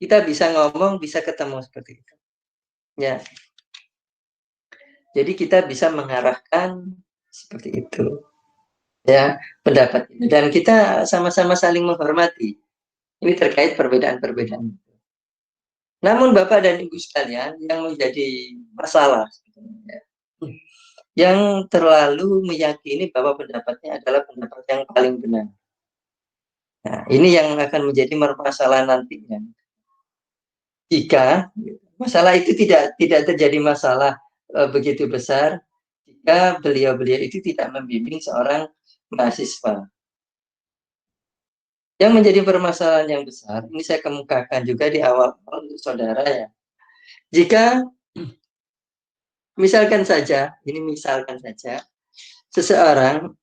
kita bisa ngomong, bisa ketemu seperti itu. Ya, jadi kita bisa mengarahkan seperti itu. Ya, pendapat dan kita sama-sama saling menghormati. Ini terkait perbedaan-perbedaan. Namun Bapak dan Ibu sekalian, yang menjadi masalah yang terlalu meyakini bahwa pendapatnya adalah pendapat yang paling benar. Nah, ini yang akan menjadi permasalahan nantinya. Jika Masalah itu tidak terjadi masalah begitu besar jika beliau-beliau itu tidak membimbing seorang mahasiswa. Yang menjadi permasalahan yang besar, ini saya kemukakan juga di awal untuk saudara ya. Jika misalkan saja seseorang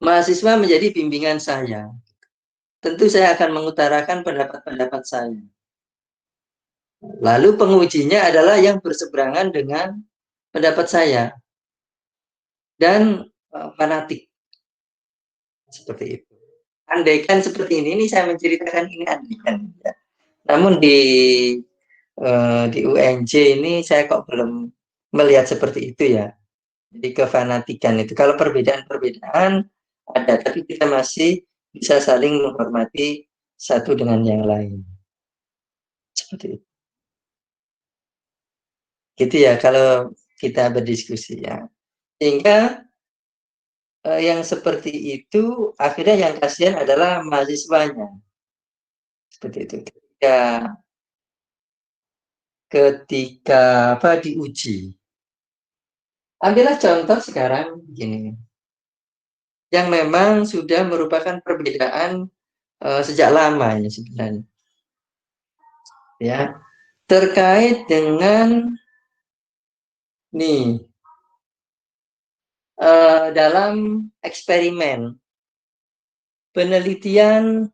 mahasiswa menjadi bimbingan saya, tentu saya akan mengutarakan pendapat-pendapat saya. Lalu pengujinya adalah yang berseberangan dengan pendapat saya dan fanatik seperti itu. Andaikan seperti ini saya menceritakan ini andaikan. Ya. Namun di UNJ ini saya kok belum melihat seperti itu ya. Jadi kefanatikan itu. Kalau perbedaan-perbedaan ada, tapi kita masih bisa saling menghormati satu dengan yang lain. Seperti itu. Gitu ya kalau kita berdiskusi ya. Sehingga yang seperti itu akhirnya yang kasihan adalah mahasiswanya. Seperti itu. Ketika diuji. Ambillah contoh sekarang gini. Yang memang sudah merupakan perbedaan sejak lama ya sebenarnya. Ya. Terkait dengan dalam eksperimen penelitian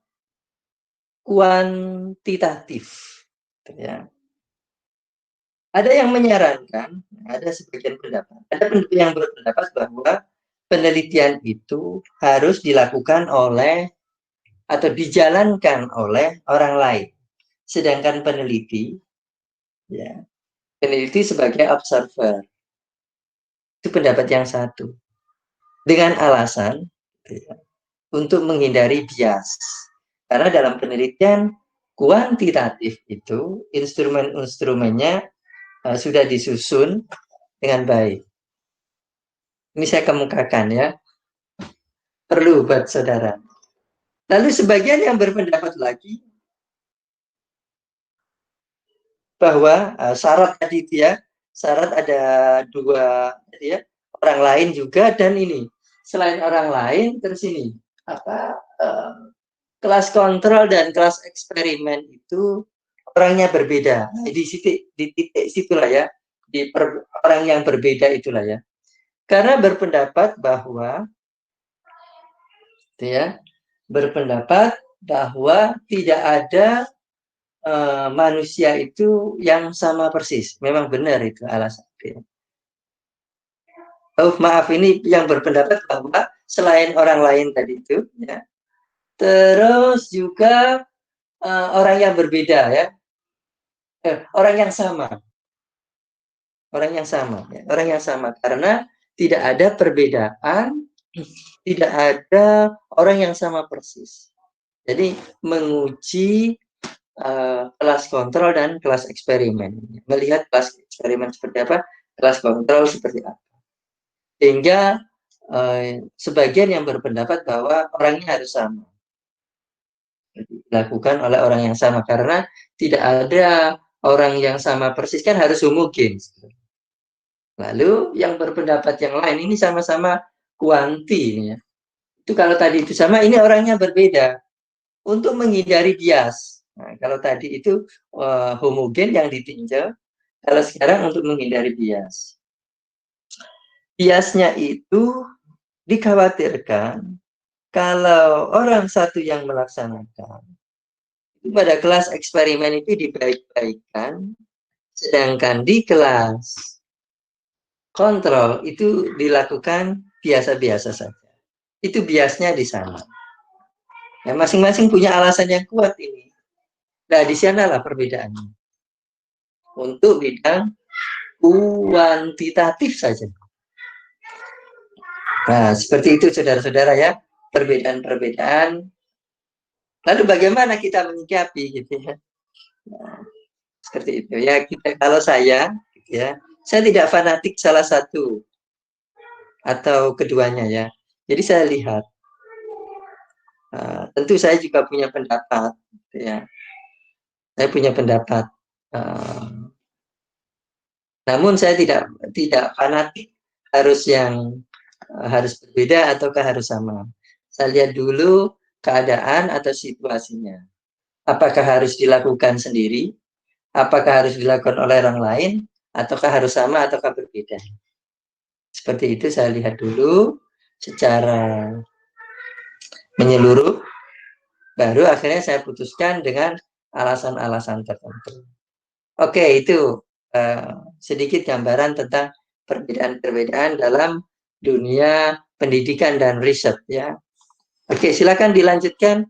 kuantitatif ya. Ada yang menyarankan, ada sebagian pendapat, ada yang berpendapat bahwa penelitian itu harus dilakukan oleh atau dijalankan oleh orang lain, sedangkan peneliti sebagai observer. Itu pendapat yang satu. Dengan alasan untuk menghindari bias. Karena dalam penelitian kuantitatif itu instrumen-instrumennya sudah disusun dengan baik. Ini saya kemukakan ya. Perlu buat saudara. Lalu sebagian yang berpendapat lagi bahwa syarat tadi ya, syarat ada dua ya, orang lain juga dan ini selain orang lain terus ini kelas kontrol dan kelas eksperimen itu orangnya berbeda. Nah, di titik situlah ya, orang yang berbeda itulah ya. Karena berpendapat bahwa tidak ada manusia itu yang sama persis. Memang benar itu alasannya. Oh, maaf, ini yang berpendapat bahwa selain orang lain tadi itu, ya, terus juga orang yang berbeda ya, orang yang sama, karena tidak ada perbedaan, tidak ada orang yang sama persis. Jadi menguji kelas kontrol dan kelas eksperimen, melihat kelas eksperimen seperti apa, kelas kontrol seperti apa. Sehingga sebagian yang berpendapat bahwa orangnya harus sama, dilakukan oleh orang yang sama, karena tidak ada orang yang sama persis, kan harus homogen. Lalu yang berpendapat yang lain ini sama-sama kuanti ya. Itu kalau tadi itu sama, ini orangnya berbeda untuk menghindari bias. Nah, kalau tadi itu homogen yang ditinjau, kalau sekarang untuk menghindari bias. Biasnya itu dikhawatirkan kalau orang satu yang melaksanakan pada kelas eksperimen itu dibaik-baikkan, sedangkan di kelas kontrol itu dilakukan biasa-biasa saja. Itu biasnya di sana. Nah, masing-masing punya alasan yang kuat ini. Nah, di sanalah perbedaannya. Untuk bidang kuantitatif saja. Nah, seperti itu saudara-saudara ya, perbedaan-perbedaan. Lalu bagaimana kita menyikapi gitu ya? Nah, seperti itu ya. Kalau saya gitu ya, saya tidak fanatik salah satu atau keduanya ya. Jadi saya lihat. Tentu saya juga punya pendapat gitu ya. Saya punya pendapat. Namun saya tidak fanatik harus harus berbeda ataukah harus sama. Saya lihat dulu keadaan atau situasinya. Apakah harus dilakukan sendiri? Apakah harus dilakukan oleh orang lain? Ataukah harus sama ataukah berbeda? Seperti itu saya lihat dulu secara menyeluruh, baru akhirnya saya putuskan dengan alasan-alasan tertentu. Oke, itu sedikit gambaran tentang perbedaan-perbedaan dalam dunia pendidikan dan riset ya. Oke, silakan dilanjutkan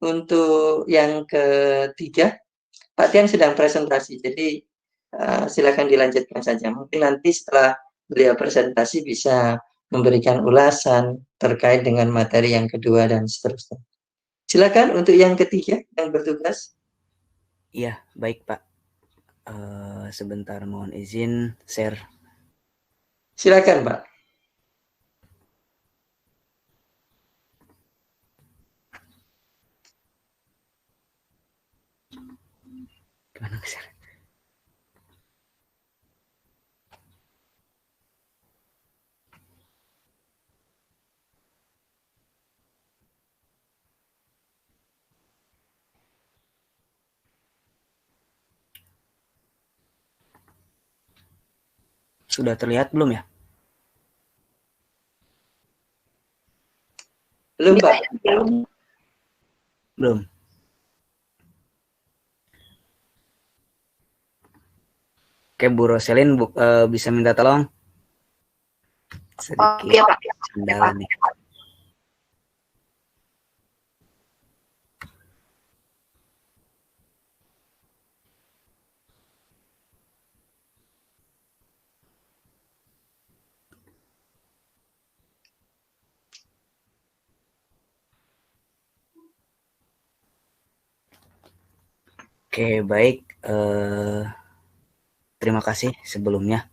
untuk yang ketiga. Pak Tian sedang presentasi, jadi silakan dilanjutkan saja. Mungkin nanti setelah beliau presentasi bisa memberikan ulasan terkait dengan materi yang kedua dan seterusnya. Silakan untuk yang ketiga yang bertugas. Iya, baik Pak. Sebentar mohon izin share. Silakan Pak. Gimana share? Sudah terlihat belum ya? Belum Pak. Belum. Oke, Bu Roselin bisa minta tolong? Sedikit Iya, Pak. kendala nih. Oke, baik. Terima kasih sebelumnya.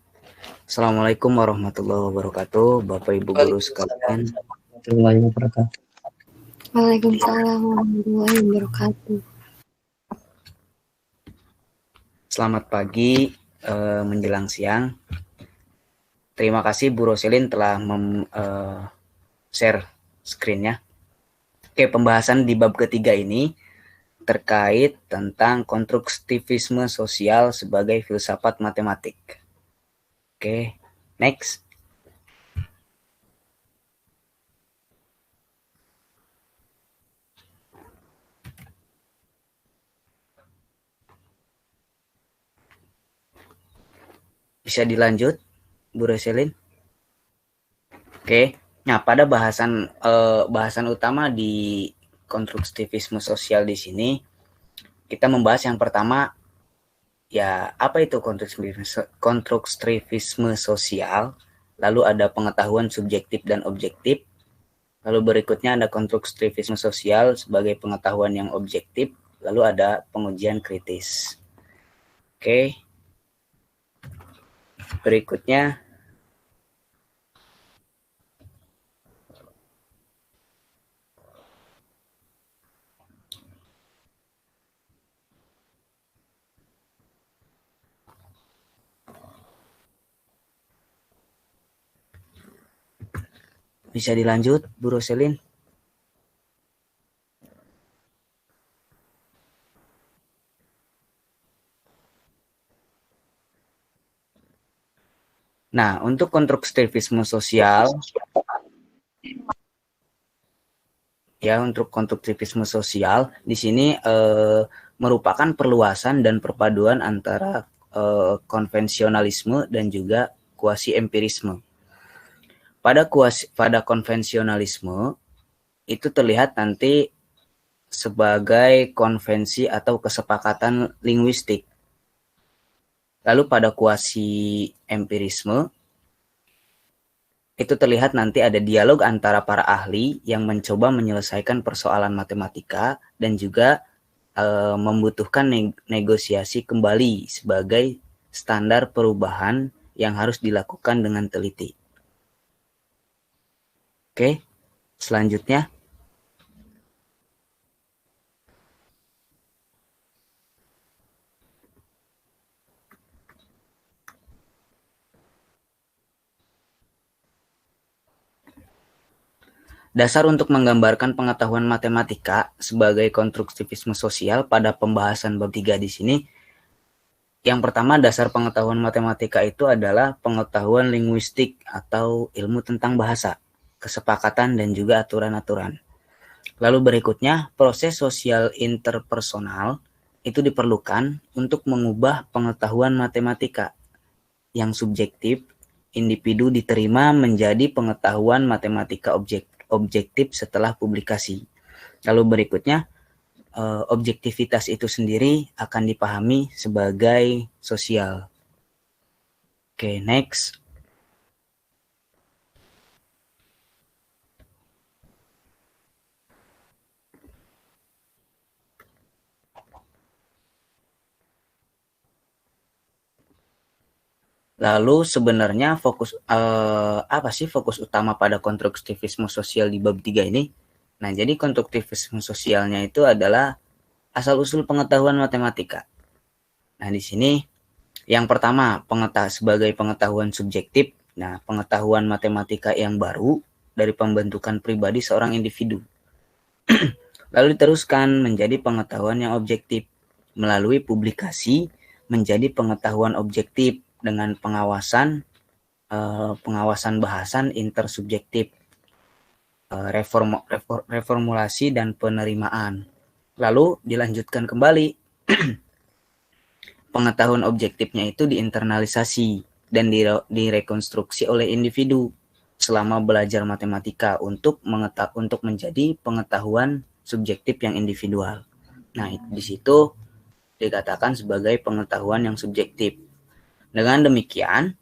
Assalamualaikum warahmatullahi wabarakatuh, Bapak Ibu guru sekalian. Warahmatullahi wabarakatuh. Waalaikumsalam warahmatullahi wabarakatuh. Selamat pagi menjelang siang. Terima kasih Bu Roselin telah share screen-nya. Oke, pembahasan di bab ketiga ini terkait tentang konstruktivisme sosial sebagai filsafat matematik. Oke, next. Bisa dilanjut, Bu Roselin? Oke, nah pada bahasan utama di konstruktivisme sosial di sini, kita membahas yang pertama, ya apa itu konstruktivisme sosial, lalu ada pengetahuan subjektif dan objektif, lalu berikutnya ada konstruktivisme sosial sebagai pengetahuan yang objektif, lalu ada pengujian kritis. Oke. Berikutnya bisa dilanjut, Bu Roselin? Nah, untuk konstruktivisme sosial, di sini merupakan perluasan dan perpaduan antara konvensionalisme dan juga kuasi empirisme. Pada konvensionalisme itu terlihat nanti sebagai konvensi atau kesepakatan linguistik. Lalu pada kuasi empirisme itu terlihat nanti ada dialog antara para ahli yang mencoba menyelesaikan persoalan matematika dan juga membutuhkan negosiasi kembali sebagai standar perubahan yang harus dilakukan dengan teliti. Oke, selanjutnya. Dasar untuk menggambarkan pengetahuan matematika sebagai konstruktivisme sosial pada pembahasan bab 3 di sini. Yang pertama, dasar pengetahuan matematika itu adalah pengetahuan linguistik atau ilmu tentang bahasa, kesepakatan, dan juga aturan-aturan. Lalu berikutnya, proses sosial interpersonal itu diperlukan untuk mengubah pengetahuan matematika yang subjektif individu diterima menjadi pengetahuan matematika objektif setelah publikasi. Lalu berikutnya, objektivitas itu sendiri akan dipahami sebagai sosial. Oke, next. Lalu sebenarnya apa sih fokus utama pada konstruktivisme sosial di bab 3 ini? Nah, jadi konstruktivisme sosialnya itu adalah asal-usul pengetahuan matematika. Nah, di sini yang pertama, sebagai pengetahuan subjektif. Nah, pengetahuan matematika yang baru dari pembentukan pribadi seorang individu. Lalu diteruskan menjadi pengetahuan yang objektif melalui publikasi menjadi pengetahuan objektif dengan pengawasan bahasan intersubjektif, reformulasi dan penerimaan. Lalu dilanjutkan kembali. Pengetahuan objektifnya itu diinternalisasi dan direkonstruksi oleh individu selama belajar matematika untuk menjadi pengetahuan subjektif yang individual. Nah, di situ dikatakan sebagai pengetahuan yang subjektif. Dengan demikian,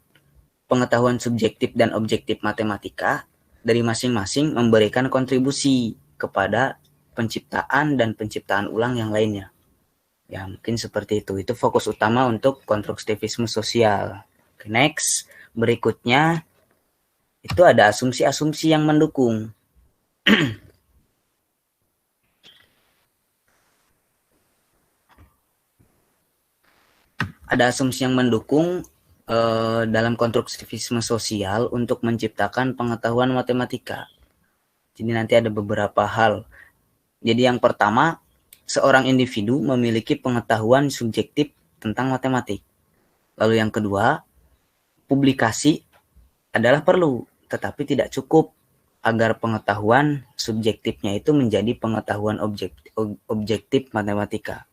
pengetahuan subjektif dan objektif matematika dari masing-masing memberikan kontribusi kepada penciptaan dan penciptaan ulang yang lainnya. Ya, mungkin seperti itu. Itu fokus utama untuk konstruktivisme sosial. Oke, next. Berikutnya, itu ada asumsi-asumsi yang mendukung. Ada asumsi yang mendukung dalam konstruktivisme sosial untuk menciptakan pengetahuan matematika. Jadi nanti ada beberapa hal. Jadi yang pertama, seorang individu memiliki pengetahuan subjektif tentang matematik. Lalu yang kedua, publikasi adalah perlu, tetapi tidak cukup agar pengetahuan subjektifnya itu menjadi pengetahuan objektif matematika.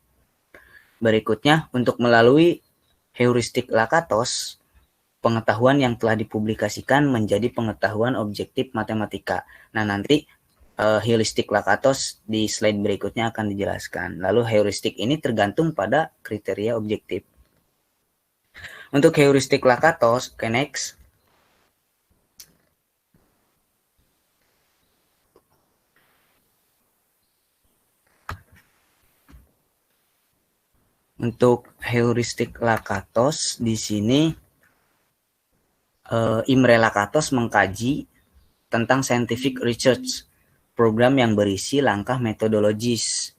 Berikutnya, untuk melalui heuristik Lakatos, pengetahuan yang telah dipublikasikan menjadi pengetahuan objektif matematika. Nah, nanti heuristik Lakatos di slide berikutnya akan dijelaskan. Lalu heuristik ini tergantung pada kriteria objektif. Untuk heuristik Lakatos, oke, next. Untuk heuristik Lakatos di sini Imre Lakatos mengkaji tentang scientific research, program yang berisi langkah metodologis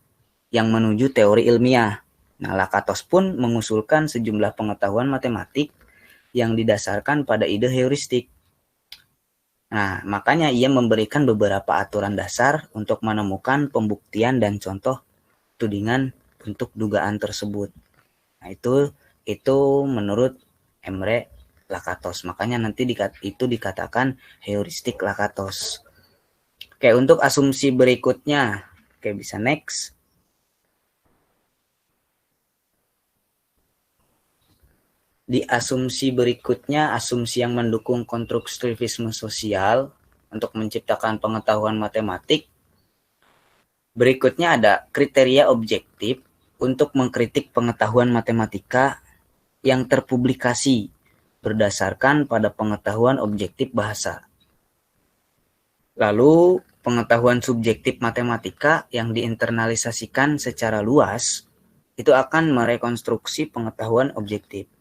yang menuju teori ilmiah. Nah, Lakatos pun mengusulkan sejumlah pengetahuan matematik yang didasarkan pada ide heuristik. Nah, makanya ia memberikan beberapa aturan dasar untuk menemukan pembuktian dan contoh tudingan untuk dugaan tersebut. Nah, itu menurut Imre Lakatos. Makanya nanti itu dikatakan heuristik Lakatos. Oke, untuk asumsi berikutnya. Oke, bisa next. Di asumsi berikutnya, asumsi yang mendukung konstruktivisme sosial untuk menciptakan pengetahuan matematik. Berikutnya ada kriteria objektif untuk mengkritik pengetahuan matematika yang terpublikasi berdasarkan pada pengetahuan objektif bahasa. Lalu, pengetahuan subjektif matematika yang diinternalisasikan secara luas itu akan merekonstruksi pengetahuan objektif.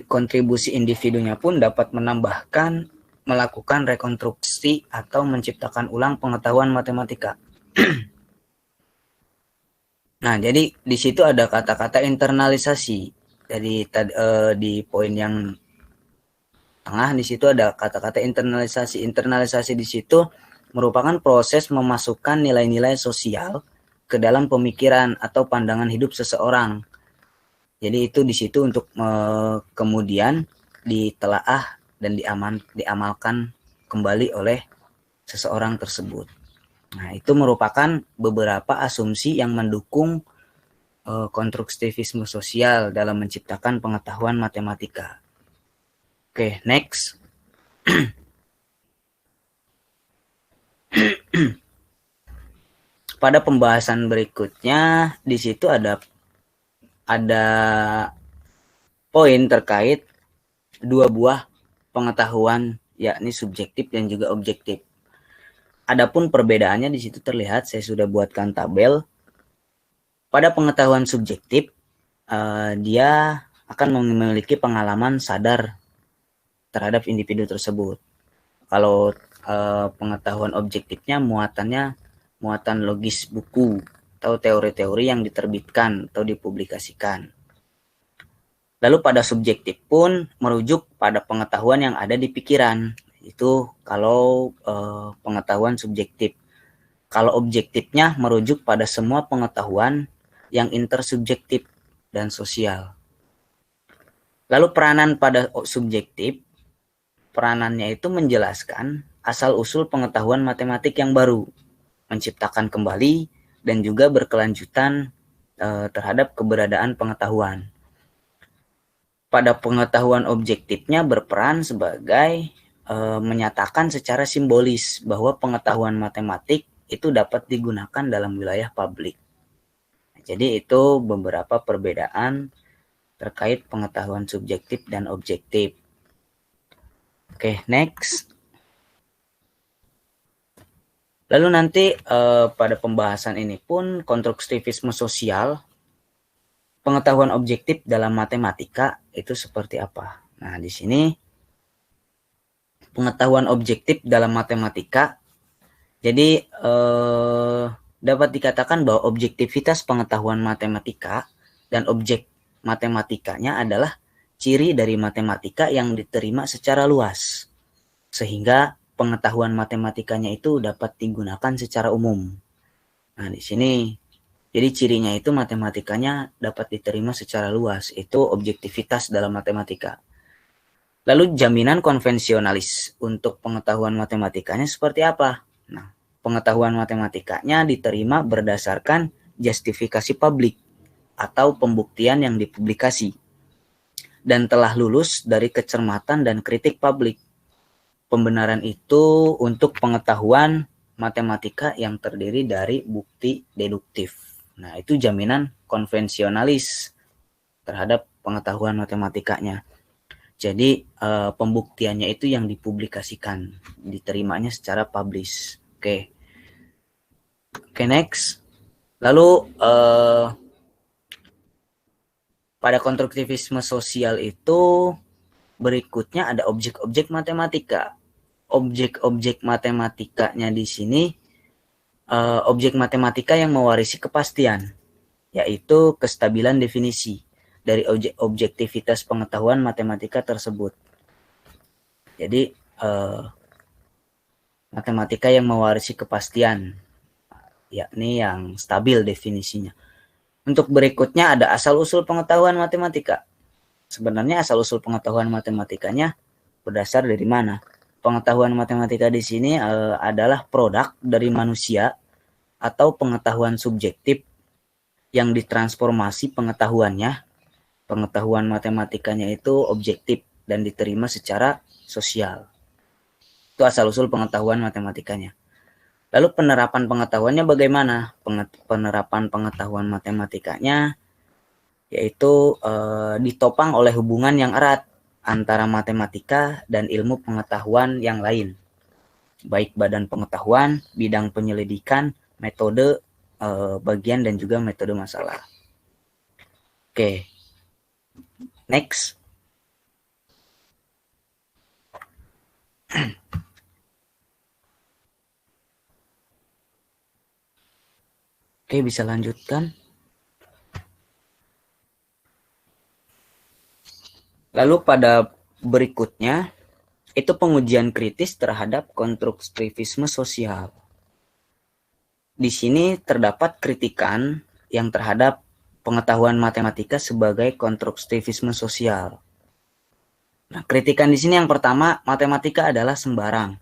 Kontribusi individunya pun dapat menambahkan, melakukan rekonstruksi atau menciptakan ulang pengetahuan matematika. Nah, jadi di situ ada kata-kata internalisasi. Jadi di poin yang tengah di situ ada kata-kata internalisasi. Internalisasi di situ merupakan proses memasukkan nilai-nilai sosial ke dalam pemikiran atau pandangan hidup seseorang. Jadi itu di situ untuk kemudian ditelaah dan diamalkan kembali oleh seseorang tersebut. Nah, itu merupakan beberapa asumsi yang mendukung konstruktivisme sosial dalam menciptakan pengetahuan matematika. Oke, next. Pada pembahasan berikutnya di situ ada poin terkait dua buah pengetahuan, yakni subjektif dan juga objektif. Adapun perbedaannya di situ terlihat, saya sudah buatkan tabel. Pada pengetahuan subjektif, dia akan memiliki pengalaman sadar terhadap individu tersebut. Kalau pengetahuan objektifnya muatan logis buku atau teori-teori yang diterbitkan atau dipublikasikan. Lalu pada subjektif pun merujuk pada pengetahuan yang ada di pikiran. Itu kalau pengetahuan subjektif. Kalau objektifnya merujuk pada semua pengetahuan yang intersubjektif dan sosial. Lalu peranan pada subjektif, peranannya itu menjelaskan asal-usul pengetahuan matematik yang baru, menciptakan kembali dan juga berkelanjutan terhadap keberadaan pengetahuan. Pada pengetahuan objektifnya berperan sebagai menyatakan secara simbolis bahwa pengetahuan matematik itu dapat digunakan dalam wilayah publik. Jadi itu beberapa perbedaan terkait pengetahuan subjektif dan objektif. Oke, next. Lalu nanti pada pembahasan ini pun konstruktivisme sosial, pengetahuan objektif dalam matematika itu seperti apa? Nah, di sini pengetahuan objektif dalam matematika, jadi dapat dikatakan bahwa objektivitas pengetahuan matematika dan objek matematikanya adalah ciri dari matematika yang diterima secara luas, sehingga pengetahuan matematikanya itu dapat digunakan secara umum. Nah, di sini jadi cirinya itu matematikanya dapat diterima secara luas, itu objektivitas dalam matematika. Lalu jaminan konvensionalis untuk pengetahuan matematikanya seperti apa? Nah, pengetahuan matematikanya diterima berdasarkan justifikasi publik atau pembuktian yang dipublikasi dan telah lulus dari kecermatan dan kritik publik. Pembenaran itu untuk pengetahuan matematika yang terdiri dari bukti deduktif. Nah, itu jaminan konvensionalis terhadap pengetahuan matematikanya. Jadi pembuktiannya itu yang dipublikasikan, diterimanya secara publish. Oke, next. Lalu pada konstruktivisme sosial itu berikutnya ada objek-objek matematika. Objek-objek matematikanya di sini objek matematika yang mewarisi kepastian, yaitu kestabilan definisi dari objektivitas pengetahuan matematika tersebut. Jadi matematika yang mewarisi kepastian, yakni yang stabil definisinya. Untuk berikutnya ada asal-usul pengetahuan matematika. Sebenarnya asal-usul pengetahuan matematikanya berdasar dari mana? Pengetahuan matematika di sini adalah produk dari manusia atau pengetahuan subjektif yang ditransformasi pengetahuannya. Pengetahuan matematikanya itu objektif dan diterima secara sosial. Itu asal-usul pengetahuan matematikanya. Lalu penerapan pengetahuannya bagaimana? Penerapan pengetahuan matematikanya yaitu ditopang oleh hubungan yang erat antara matematika dan ilmu pengetahuan yang lain, baik badan pengetahuan, bidang penyelidikan, metode bagian dan juga metode masalah. Oke, next. Oke, bisa lanjutkan. Lalu pada berikutnya itu pengujian kritis terhadap konstruktivisme sosial. Di sini terdapat kritikan yang terhadap pengetahuan matematika sebagai konstruktivisme sosial. Nah, kritikan di sini yang pertama, matematika adalah sembarang.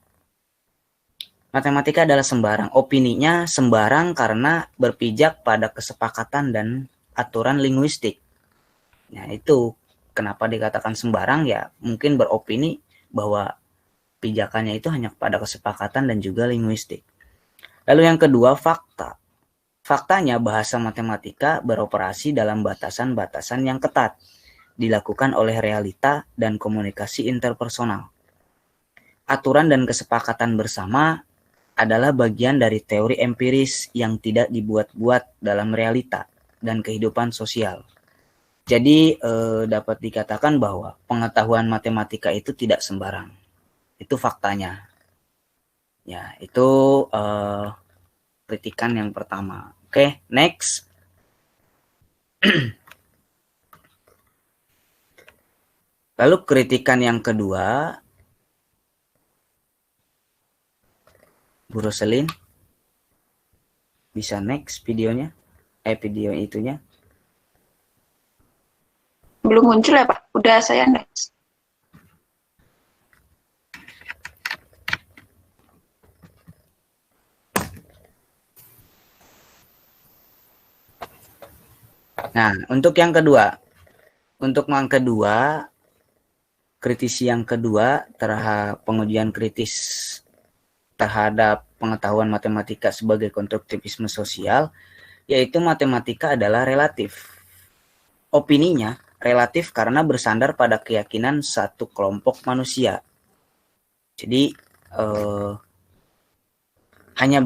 Matematika adalah sembarang. Opininya sembarang karena berpijak pada kesepakatan dan aturan linguistik. Nah, itu kenapa dikatakan sembarang, ya mungkin beropini bahwa pijakannya itu hanya pada kesepakatan dan juga linguistik. Lalu yang kedua, fakta. Faktanya bahasa matematika beroperasi dalam batasan-batasan yang ketat, dilakukan oleh realita dan komunikasi interpersonal. Aturan dan kesepakatan bersama adalah bagian dari teori empiris yang tidak dibuat-buat dalam realita dan kehidupan sosial. Jadi dapat dikatakan bahwa pengetahuan matematika itu tidak sembarang. Itu faktanya. Ya, itu kritikan yang pertama. Oke, next. Lalu kritikan yang kedua, Bu Roselin, bisa next videonya? Video itunya. Belum muncul ya Pak? Udah saya next. Nah, untuk yang kedua. Untuk yang kedua, kritisi yang kedua terhadap pengujian kritis terhadap pengetahuan matematika sebagai konstruktivisme sosial, yaitu matematika adalah relatif. Opininya relatif karena bersandar pada keyakinan satu kelompok manusia. Jadi hanya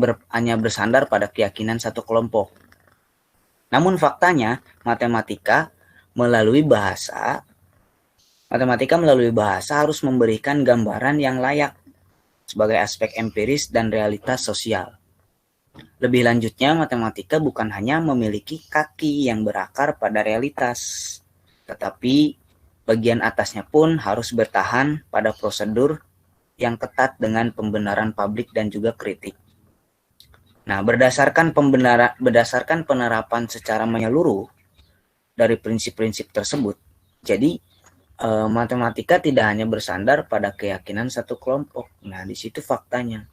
bersandar pada keyakinan satu kelompok. Namun faktanya matematika melalui bahasa harus memberikan gambaran yang layak sebagai aspek empiris dan realitas sosial. Lebih lanjutnya, matematika bukan hanya memiliki kaki yang berakar pada realitas, tetapi bagian atasnya pun harus bertahan pada prosedur yang ketat dengan pembenaran publik dan juga kritik. Nah, berdasarkan penerapan secara menyeluruh dari prinsip-prinsip tersebut, jadi matematika tidak hanya bersandar pada keyakinan satu kelompok. Nah, di situ faktanya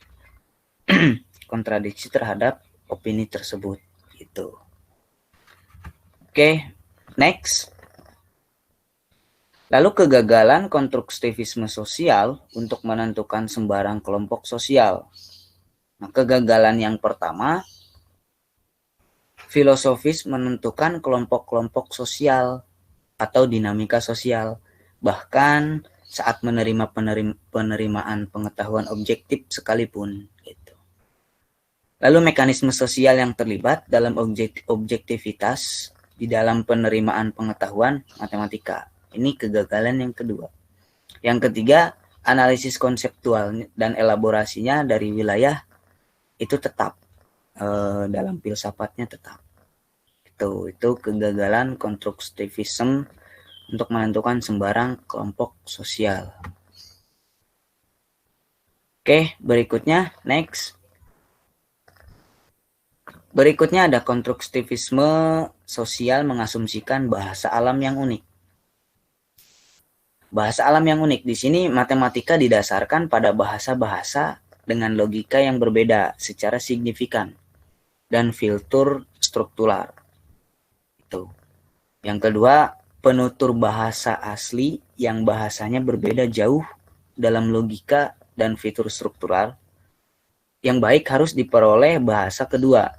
kontradiksi terhadap opini tersebut. Gitu. Oke, next. Lalu kegagalan konstruktivisme sosial untuk menentukan sembarang kelompok sosial. Nah, kegagalan yang pertama, filosofis menentukan kelompok-kelompok sosial atau dinamika sosial, bahkan saat menerima penerimaan pengetahuan objektif sekalipun. Gitu. Lalu mekanisme sosial yang terlibat dalam objektivitas di dalam penerimaan pengetahuan matematika. Ini kegagalan yang kedua. Yang ketiga, analisis konseptual dan elaborasinya dari wilayah itu tetap dalam filsafatnya tetap. Itu kegagalan konstruktivisme untuk menentukan sembarang kelompok sosial. Oke, berikutnya next. Berikutnya ada konstruktivisme sosial mengasumsikan bahasa alam yang unik. Bahasa alam yang unik di sini matematika didasarkan pada bahasa-bahasa dengan logika yang berbeda secara signifikan dan filter struktural. Itu. Yang kedua, penutur bahasa asli yang bahasanya berbeda jauh dalam logika dan fitur struktural yang baik harus diperoleh bahasa kedua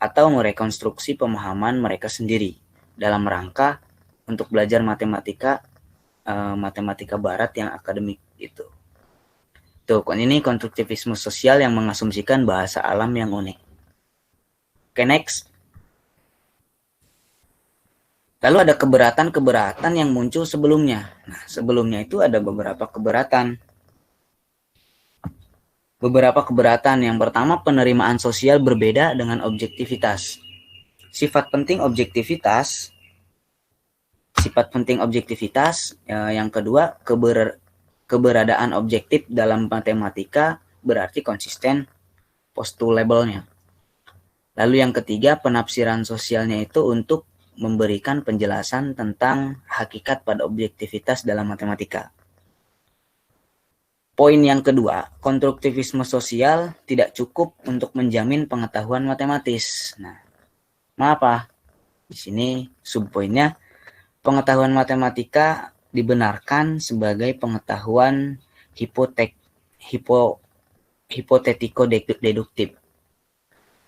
atau merekonstruksi pemahaman mereka sendiri dalam rangka untuk belajar matematika barat yang akademik itu. Tuh, ini konstruktivisme sosial yang mengasumsikan bahasa alam yang unik. Oke, next. Lalu ada keberatan-keberatan yang muncul sebelumnya. Nah, sebelumnya itu ada beberapa keberatan. Beberapa keberatan. Yang pertama, penerimaan sosial berbeda dengan objektivitas. Sifat penting objektivitas. Yang kedua, keberadaan objektif dalam matematika berarti konsisten postulable-nya. Lalu yang ketiga, penafsiran sosialnya itu untuk memberikan penjelasan tentang hakikat pada objektivitas dalam matematika. Poin yang kedua, konstruktivisme sosial tidak cukup untuk menjamin pengetahuan matematis. Nah, kenapa? Di sini subpoinnya, pengetahuan matematika dibenarkan sebagai pengetahuan hipotetiko-deduktif,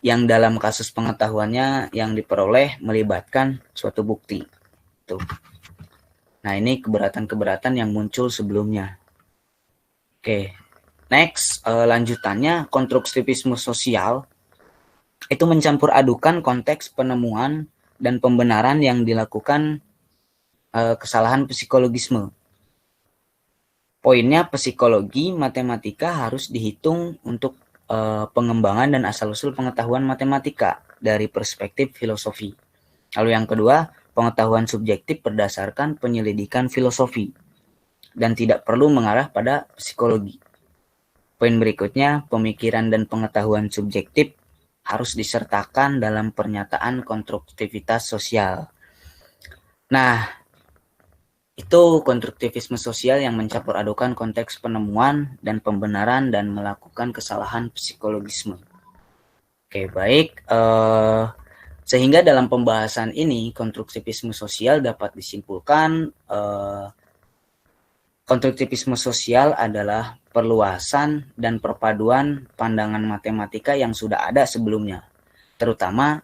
yang dalam kasus pengetahuannya yang diperoleh melibatkan suatu bukti. Tuh. Nah, ini keberatan-keberatan yang muncul sebelumnya. Oke, next, lanjutannya konstruktivisme sosial itu mencampur adukan konteks penemuan dan pembenaran yang dilakukan kesalahan psikologisme. Poinnya, psikologi matematika harus dihitung untuk pengembangan dan asal-usul pengetahuan matematika dari perspektif filosofi. Lalu yang kedua, pengetahuan subjektif berdasarkan penyelidikan filosofi dan tidak perlu mengarah pada psikologi. Poin berikutnya, pemikiran dan pengetahuan subjektif harus disertakan dalam pernyataan konstruktivitas sosial. Nah, itu konstruktivisme sosial yang mencampur adukan konteks penemuan dan pembenaran dan melakukan kesalahan psikologisme. Oke, baik. Sehingga dalam pembahasan ini, konstruktivisme sosial dapat disimpulkan konstruktivisme sosial adalah perluasan dan perpaduan pandangan matematika yang sudah ada sebelumnya, terutama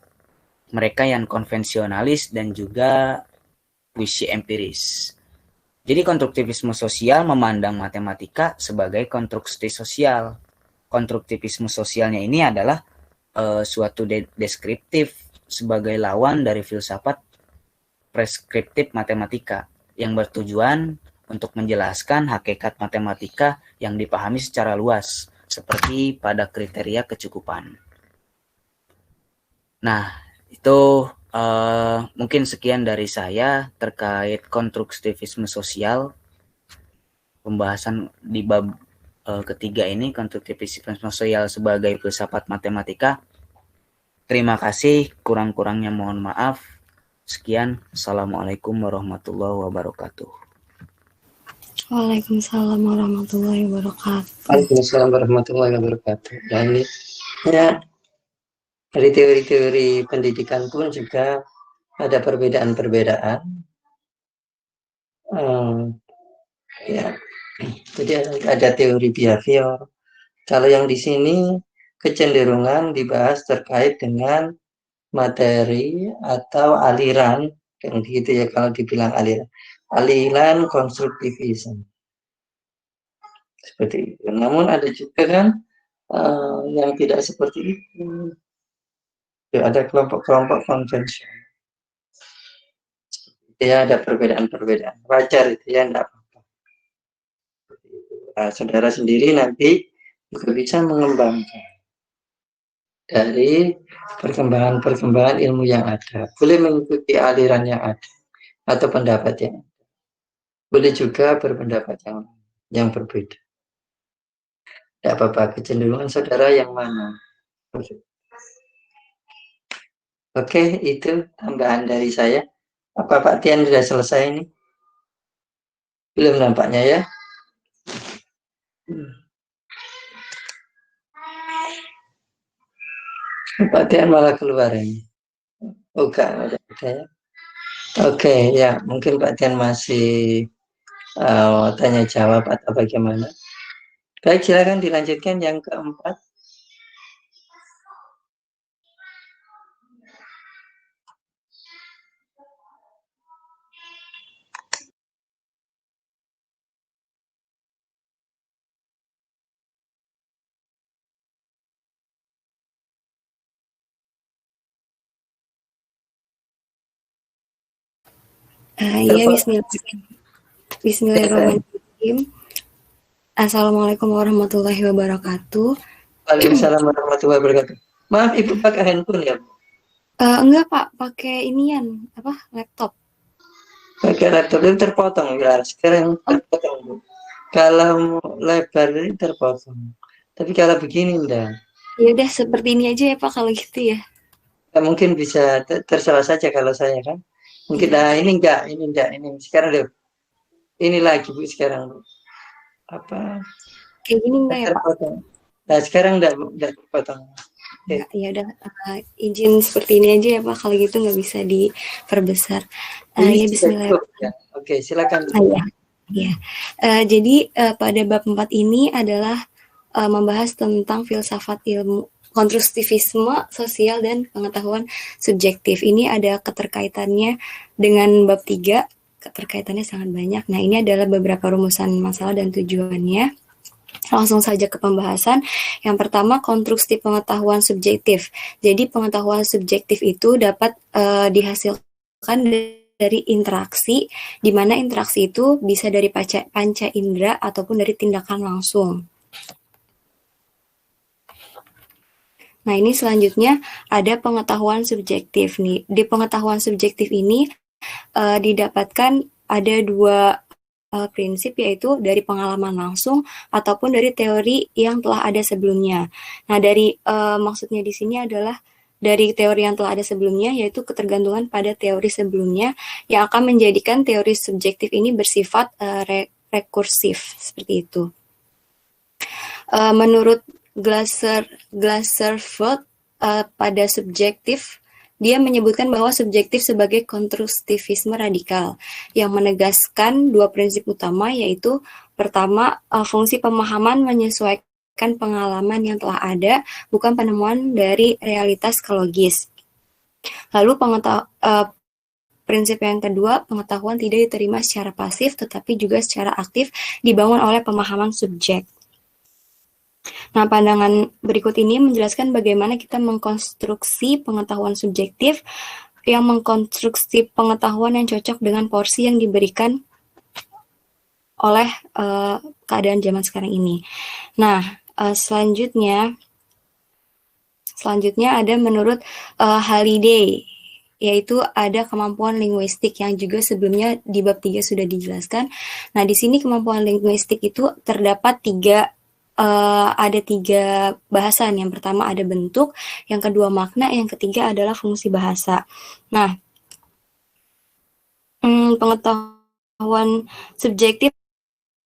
mereka yang konvensionalis dan juga puisi empiris. Jadi konstruktivisme sosial memandang matematika sebagai konstruksi sosial. Konstruktivisme sosialnya ini adalah suatu deskriptif sebagai lawan dari filsafat preskriptif matematika yang bertujuan untuk menjelaskan hakikat matematika yang dipahami secara luas, seperti pada kriteria kecukupan. Nah, itu mungkin sekian dari saya terkait konstruktivisme sosial. Pembahasan di bab ketiga ini, konstruktivisme sosial sebagai filsafat matematika. Terima kasih, kurang-kurangnya mohon maaf. Sekian, Assalamualaikum warahmatullahi wabarakatuh. Waalaikumsalam warahmatullahi wabarakatuh. Waalaikumsalam warahmatullahi wabarakatuh. Dan ini ya, dari teori-teori pendidikan pun juga ada perbedaan-perbedaan. Ya, jadi ada teori behavior. Kalau yang di sini kecenderungan dibahas terkait dengan materi atau aliran, kayak gitu ya kalau dibilang aliran konstruktivisme. Seperti itu. Namun ada juga kan yang tidak seperti itu. Ada kelompok-kelompok konvensional. Ya, ada perbedaan-perbedaan. Wajar itu ya, enggak apa-apa. Nah, saudara sendiri nanti juga bisa mengembangkan dari perkembangan-perkembangan ilmu yang ada. Boleh mengikuti aliran yang ada atau pendapat yang ada. Boleh juga berpendapat yang berbeda. Tidak apa-apa, kecenderungan saudara yang mana. Oke, itu tambahan dari saya. Apa Pak Tian sudah selesai ini? Belum nampaknya ya. Pak Tian malah keluar ini. Oke, ada ya. Oke, ya mungkin Pak Tian masih tanya jawab atau bagaimana. Baik, silakan dilanjutkan yang keempat. Iya, bismillahirrahmanirrahim. Assalamualaikum warahmatullahi wabarakatuh. Waalaikumsalam warahmatullahi wabarakatuh. Maaf, Ibu pakai handphone ya? Enggak Pak, pakai inian laptop. Pakai laptop itu terpotong ya. Sekarang terpotong Bu. Kalau lebar ini terpotong. Tapi kalau begini enggak. Ya udah seperti ini aja ya Pak kalau gitu ya. Ya, mungkin bisa terserah saja kalau saya kan. Mungkin Iya. nah ini enggak, ini. Sekarang deh. Ini lagi Bu sekarang. Apa? Kayak gini enggak ya Pak? Terpotong. Nah, sekarang enggak terpotong. Oke. Ya udah izin seperti ini aja ya Pak kalau gitu nggak bisa diperbesar. Ini Ya sudah cukup Bismillahirrahmanirrahim. ya. Oke, silakan. Ya. Ya. Jadi pada bab 4 ini adalah membahas tentang filsafat ilmu konstruktivisme sosial dan pengetahuan subjektif. Ini ada keterkaitannya dengan bab 3, keterkaitannya sangat banyak. Nah, ini adalah beberapa rumusan masalah dan tujuannya. Langsung saja ke pembahasan. Yang pertama, konstruksi pengetahuan subjektif. Jadi, pengetahuan subjektif itu dapat dihasilkan dari interaksi, di mana interaksi itu bisa dari panca indera ataupun dari tindakan langsung. Nah, ini selanjutnya ada pengetahuan subjektif nih. Di pengetahuan subjektif ini didapatkan ada dua prinsip, yaitu dari pengalaman langsung ataupun dari teori yang telah ada sebelumnya. Nah, dari maksudnya di sini adalah dari teori yang telah ada sebelumnya, yaitu ketergantungan pada teori sebelumnya yang akan menjadikan teori subjektif ini bersifat rekursif, seperti itu. Menurut Glaserfeld pada subjektif, dia menyebutkan bahwa subjektif sebagai konstruktivisme radikal yang menegaskan dua prinsip utama, yaitu pertama, fungsi pemahaman menyesuaikan pengalaman yang telah ada, bukan penemuan dari realitas logis. Lalu prinsip yang kedua, pengetahuan tidak diterima secara pasif tetapi juga secara aktif dibangun oleh pemahaman subjek. Nah, pandangan berikut ini menjelaskan bagaimana kita mengkonstruksi pengetahuan subjektif yang mengkonstruksi pengetahuan yang cocok dengan porsi yang diberikan oleh keadaan zaman sekarang ini. Nah, selanjutnya ada menurut Halliday, yaitu ada kemampuan linguistik yang juga sebelumnya di bab 3 sudah dijelaskan. Nah, di sini kemampuan linguistik itu terdapat ada tiga bahasan. Yang pertama ada bentuk, yang kedua makna, yang ketiga adalah fungsi bahasa. Nah, pengetahuan subjektif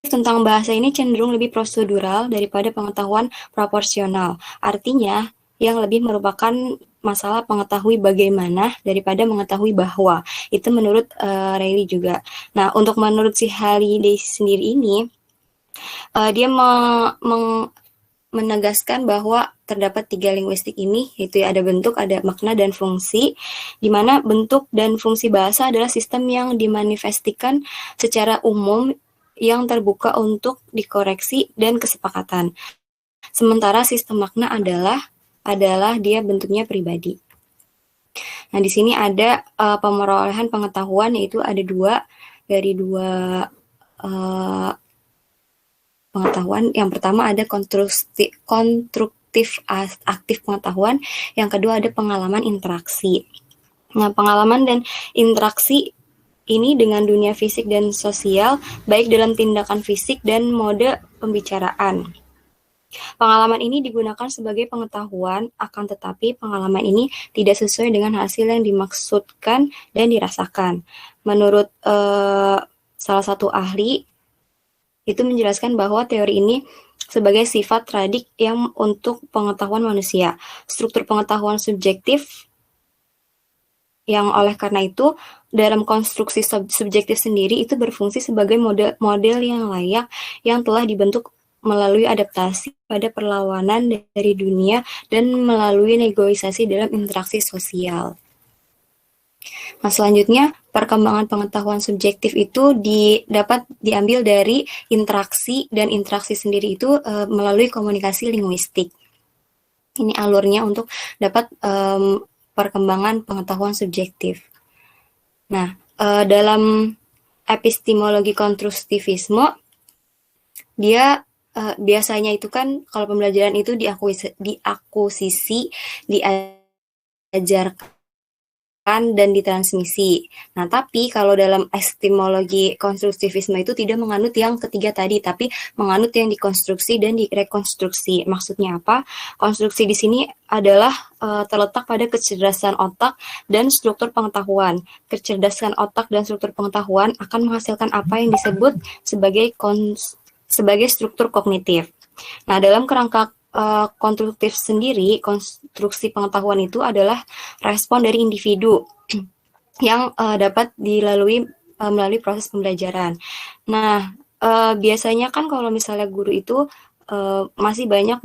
tentang bahasa ini cenderung lebih prosedural daripada pengetahuan proporsional. Artinya, yang lebih merupakan masalah pengetahui bagaimana daripada mengetahui bahwa. Itu menurut Reilly juga. Nah, untuk menurut si Halliday sendiri ini, dia menegaskan bahwa terdapat tiga linguistik ini, yaitu ada bentuk, ada makna, dan fungsi, di mana bentuk dan fungsi bahasa adalah sistem yang dimanifestikan secara umum yang terbuka untuk dikoreksi dan kesepakatan. Sementara sistem makna adalah dia bentuknya pribadi. Nah, di sini ada pemerolehan pengetahuan, yaitu ada dua pengetahuan. Yang pertama ada konstruktif aktif pengetahuan, yang kedua ada pengalaman interaksi. Nah, pengalaman dan interaksi ini dengan dunia fisik dan sosial, baik dalam tindakan fisik dan mode pembicaraan. Pengalaman ini digunakan sebagai pengetahuan, akan tetapi pengalaman ini tidak sesuai dengan hasil yang dimaksudkan dan dirasakan. Menurut salah satu ahli, itu menjelaskan bahwa teori ini sebagai sifat tradik yang untuk pengetahuan manusia. Struktur pengetahuan subjektif yang oleh karena itu dalam konstruksi subjektif sendiri itu berfungsi sebagai model yang layak yang telah dibentuk melalui adaptasi pada perlawanan dari dunia dan melalui negosiasi dalam interaksi sosial. Nah, selanjutnya perkembangan pengetahuan subjektif itu dapat diambil dari interaksi, dan interaksi sendiri itu melalui komunikasi linguistik. Ini alurnya untuk dapat perkembangan pengetahuan subjektif. Nah, dalam epistemologi konstruktivisme, dia biasanya itu kan kalau pembelajaran itu diakuisisi, diajarkan dan ditransmisi. Nah, tapi kalau dalam epistemologi konstruktivisme itu tidak menganut yang ketiga tadi, tapi menganut yang dikonstruksi dan direkonstruksi. Maksudnya apa? Konstruksi di sini adalah terletak pada kecerdasan otak dan struktur pengetahuan. Kecerdasan otak dan struktur pengetahuan akan menghasilkan apa yang disebut sebagai struktur kognitif. Nah, dalam kerangka konstruktif sendiri, konstruksi pengetahuan itu adalah respon dari individu yang dapat dilalui melalui proses pembelajaran. Nah, biasanya kan kalau misalnya guru itu masih banyak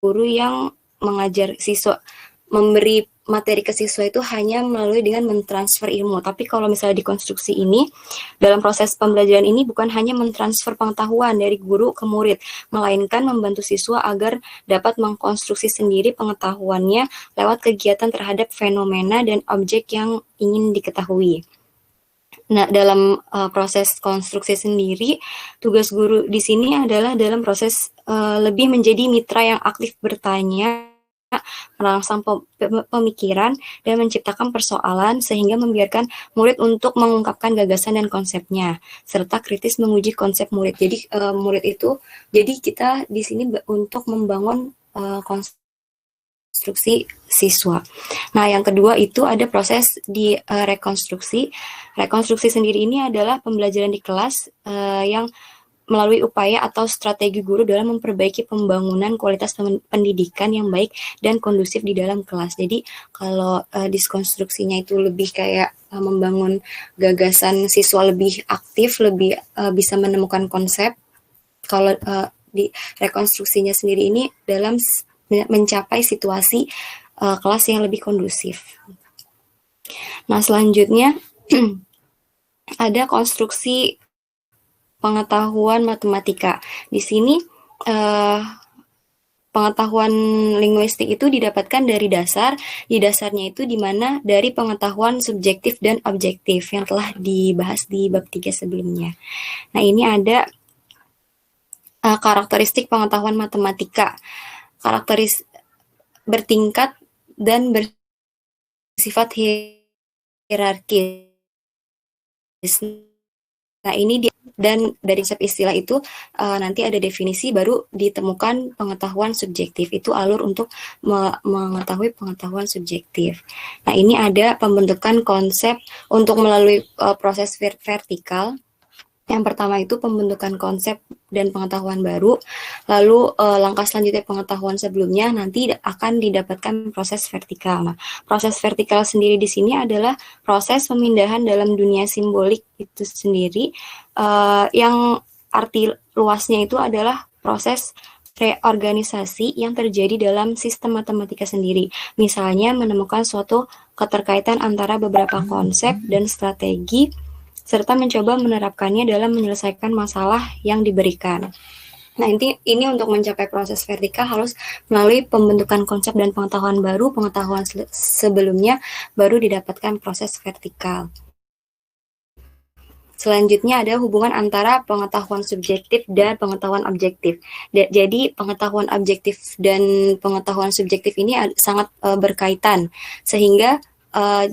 guru yang mengajar siswa, memberi materi ke siswa itu hanya melalui dengan mentransfer ilmu. Tapi kalau misalnya di konstruksi ini, dalam proses pembelajaran ini bukan hanya mentransfer pengetahuan dari guru ke murid, melainkan membantu siswa agar dapat mengkonstruksi sendiri pengetahuannya lewat kegiatan terhadap fenomena dan objek yang ingin diketahui. Nah, dalam proses konstruksi sendiri, tugas guru di sini adalah dalam proses lebih menjadi mitra yang aktif bertanya, merangsang pemikiran, dan menciptakan persoalan sehingga membiarkan murid untuk mengungkapkan gagasan dan konsepnya, serta kritis menguji konsep murid. Jadi jadi kita di sini untuk membangun konstruksi siswa. Nah, yang kedua itu ada proses di rekonstruksi. Rekonstruksi sendiri ini adalah pembelajaran di kelas yang melalui upaya atau strategi guru dalam memperbaiki pembangunan kualitas pendidikan yang baik dan kondusif di dalam kelas. Jadi kalau diskonstruksinya itu lebih kayak membangun gagasan siswa lebih aktif, lebih bisa menemukan konsep. Kalau di rekonstruksinya sendiri ini dalam mencapai situasi kelas yang lebih kondusif. Nah, selanjutnya ada konstruksi pengetahuan matematika. Di sini pengetahuan linguistik itu didapatkan dari dasar. Di dasarnya itu di mana dari pengetahuan subjektif dan objektif yang telah dibahas di bab 3 sebelumnya. Nah, ini ada karakteristik pengetahuan matematika. Karakteristik bertingkat dan bersifat hierarkis. Nah, ini dan dari konsep istilah itu nanti ada definisi, baru ditemukan pengetahuan subjektif. Itu alur untuk mengetahui pengetahuan subjektif. Nah, ini ada pembentukan konsep untuk melalui proses vertikal. Yang pertama itu pembentukan konsep dan pengetahuan baru, lalu langkah selanjutnya pengetahuan sebelumnya nanti akan didapatkan proses vertikal. Nah, proses vertikal sendiri di sini adalah proses pemindahan dalam dunia simbolik itu sendiri, yang arti luasnya itu adalah proses reorganisasi yang terjadi dalam sistem matematika sendiri. Misalnya menemukan suatu keterkaitan antara beberapa konsep dan strategi, serta mencoba menerapkannya dalam menyelesaikan masalah yang diberikan. Nah, ini untuk mencapai proses vertikal harus melalui pembentukan konsep dan pengetahuan baru, pengetahuan sebelumnya baru didapatkan proses vertikal. Selanjutnya ada hubungan antara pengetahuan subjektif dan pengetahuan objektif. Jadi pengetahuan objektif dan pengetahuan subjektif ini sangat berkaitan, sehingga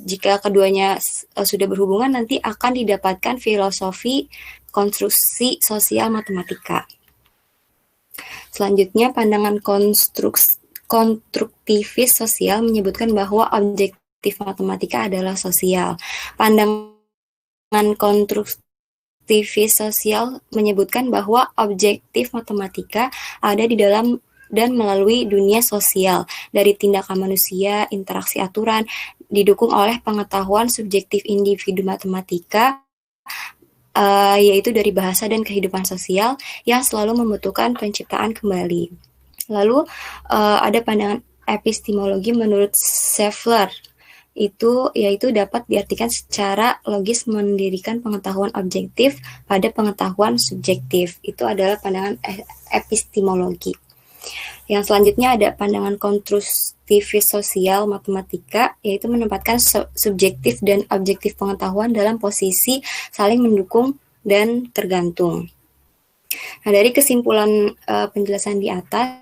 jika keduanya sudah berhubungan nanti akan didapatkan filosofi konstruksi sosial matematika. Selanjutnya pandangan konstruktivis sosial menyebutkan bahwa objektif matematika adalah sosial. Pandangan konstruktivis sosial menyebutkan bahwa objektif matematika ada di dalam dan melalui dunia sosial, dari tindakan manusia, interaksi aturan, didukung oleh pengetahuan subjektif individu matematika, yaitu dari bahasa dan kehidupan sosial yang selalu membutuhkan penciptaan kembali. Lalu ada pandangan epistemologi menurut Scheffler, yaitu dapat diartikan secara logis mendirikan pengetahuan objektif pada pengetahuan subjektif. Itu adalah pandangan epistemologi. Yang selanjutnya ada pandangan konstruktivis sosial matematika, yaitu menempatkan subjektif dan objektif pengetahuan dalam posisi saling mendukung dan tergantung. Nah, dari kesimpulan penjelasan di atas,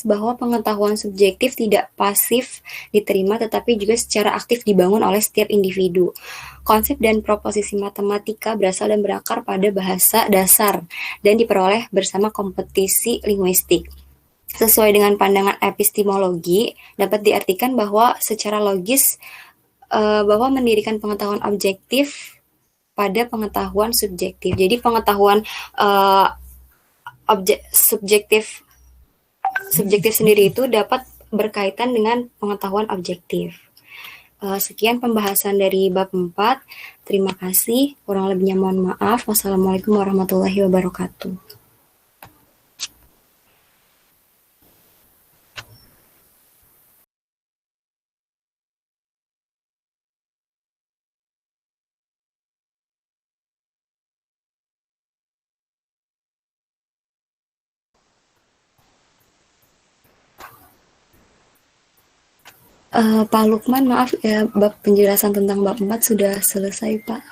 bahwa pengetahuan subjektif tidak pasif diterima tetapi juga secara aktif dibangun oleh setiap individu. Konsep dan proposisi matematika berasal dan berakar pada bahasa dasar dan diperoleh bersama kompetisi linguistik. Sesuai dengan pandangan epistemologi, dapat diartikan bahwa secara logis bahwa mendirikan pengetahuan objektif pada pengetahuan subjektif. Jadi pengetahuan subjektif sendiri itu dapat berkaitan dengan pengetahuan objektif. Sekian pembahasan dari bab 4. Terima kasih. Kurang lebihnya mohon maaf. Wassalamualaikum warahmatullahi wabarakatuh. Pak Lukman, maaf ya, bab penjelasan tentang bab 4 sudah selesai, Pak.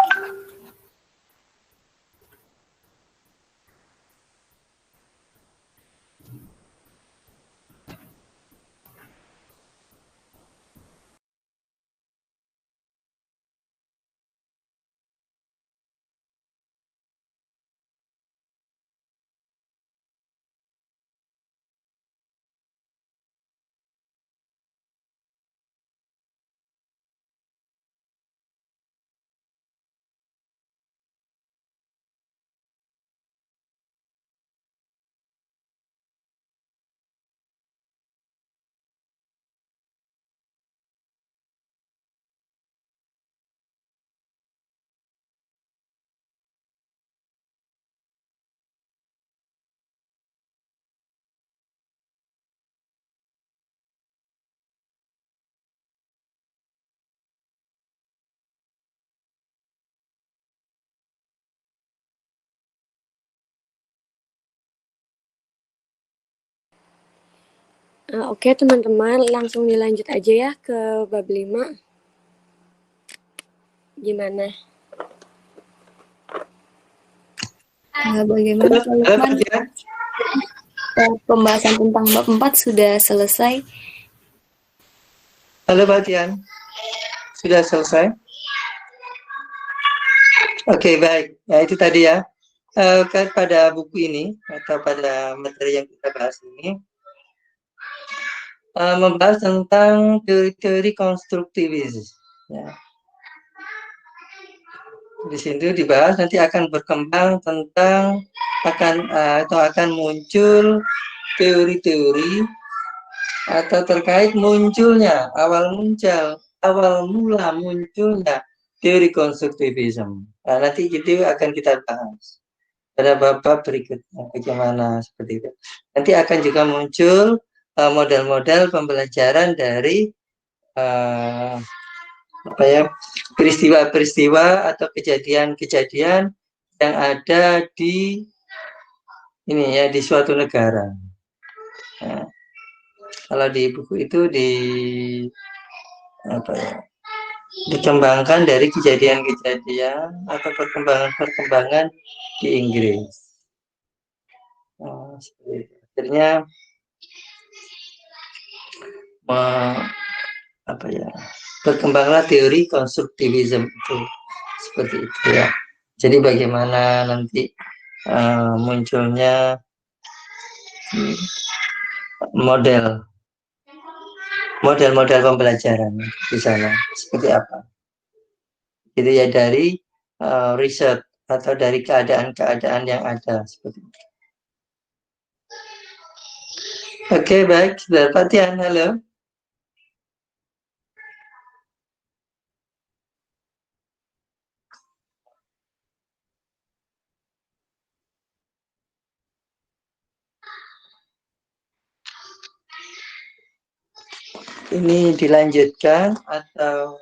Oke teman-teman, langsung dilanjut aja ya ke bab 5. Gimana? Bagaimana Pak Lukman? Pembahasan tentang bab 4 sudah selesai. Halo Pak Tian, sudah selesai? Oke, baik. Ya itu tadi ya. Pada buku ini atau pada materi yang kita bahas ini membahas tentang teori-teori konstruktivis. Ya. Di sini dibahas nanti akan berkembang tentang akan muncul teori-teori atau terkait munculnya awal mula munculnya teori konstruktivisme. Nah, nanti itu akan kita bahas pada bab berikutnya bagaimana seperti itu. Nanti akan juga muncul model-model pembelajaran dari peristiwa-peristiwa atau kejadian-kejadian yang ada di di suatu negara. Nah, kalau di buku itu dikembangkan dari kejadian-kejadian atau perkembangan-perkembangan di Inggris. Akhirnya berkembanglah teori konstruktivisme itu seperti itu ya. Jadi bagaimana nanti munculnya model-model pembelajaran di sana seperti apa. Jadi ya dari riset atau dari keadaan-keadaan yang ada seperti itu. Oke, baik, sudah Pak Tian, halo. Ini dilanjutkan atau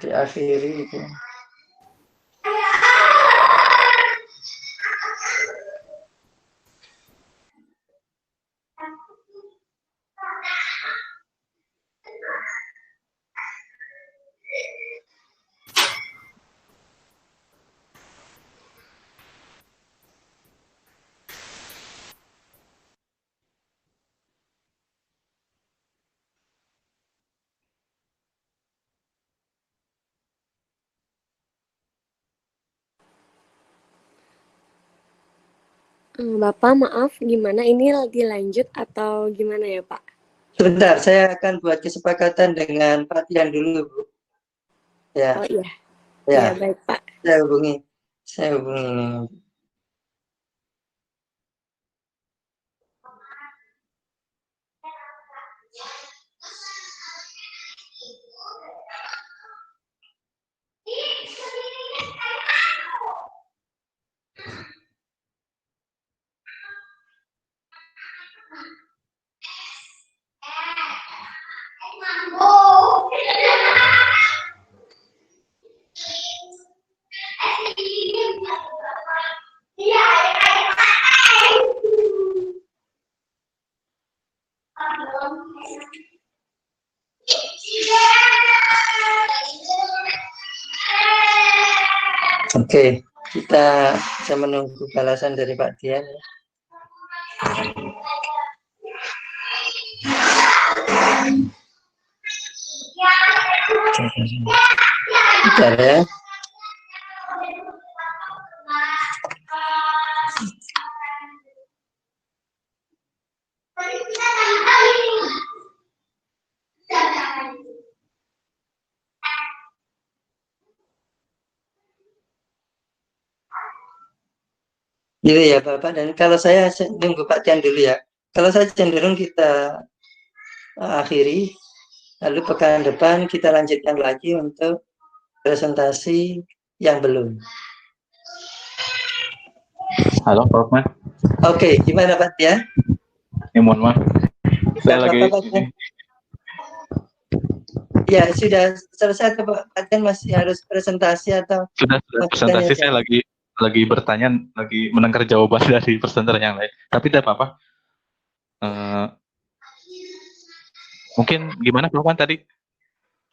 diakhiri gitu. Bapak, maaf, gimana? Ini lagi lanjut atau gimana ya, Pak? Sebentar, saya akan buat kesepakatan dengan Pak Tian dulu, Bu. Ya, Oh iya, ya, iya baik, Pak. saya hubungi. Oke, saya menunggu balasan dari Pak Tian. Bentar ya. Gitu ya Bapak, dan kalau saya nunggu Pak Tian dulu ya. Kalau saya cenderung kita akhiri, lalu pekan depan kita lanjutkan lagi untuk presentasi yang belum. Halo, Pak Lukman. Oke, gimana Pak Tian? Mohon maaf. Saya lagi. Ya, sudah selesai atau Pak Tian masih harus presentasi atau? Sudah presentasi, saya lagi bertanya, lagi mendengar jawaban dari presenter yang lain. Tapi tidak apa-apa. Mungkin gimana Pak Lukman tadi?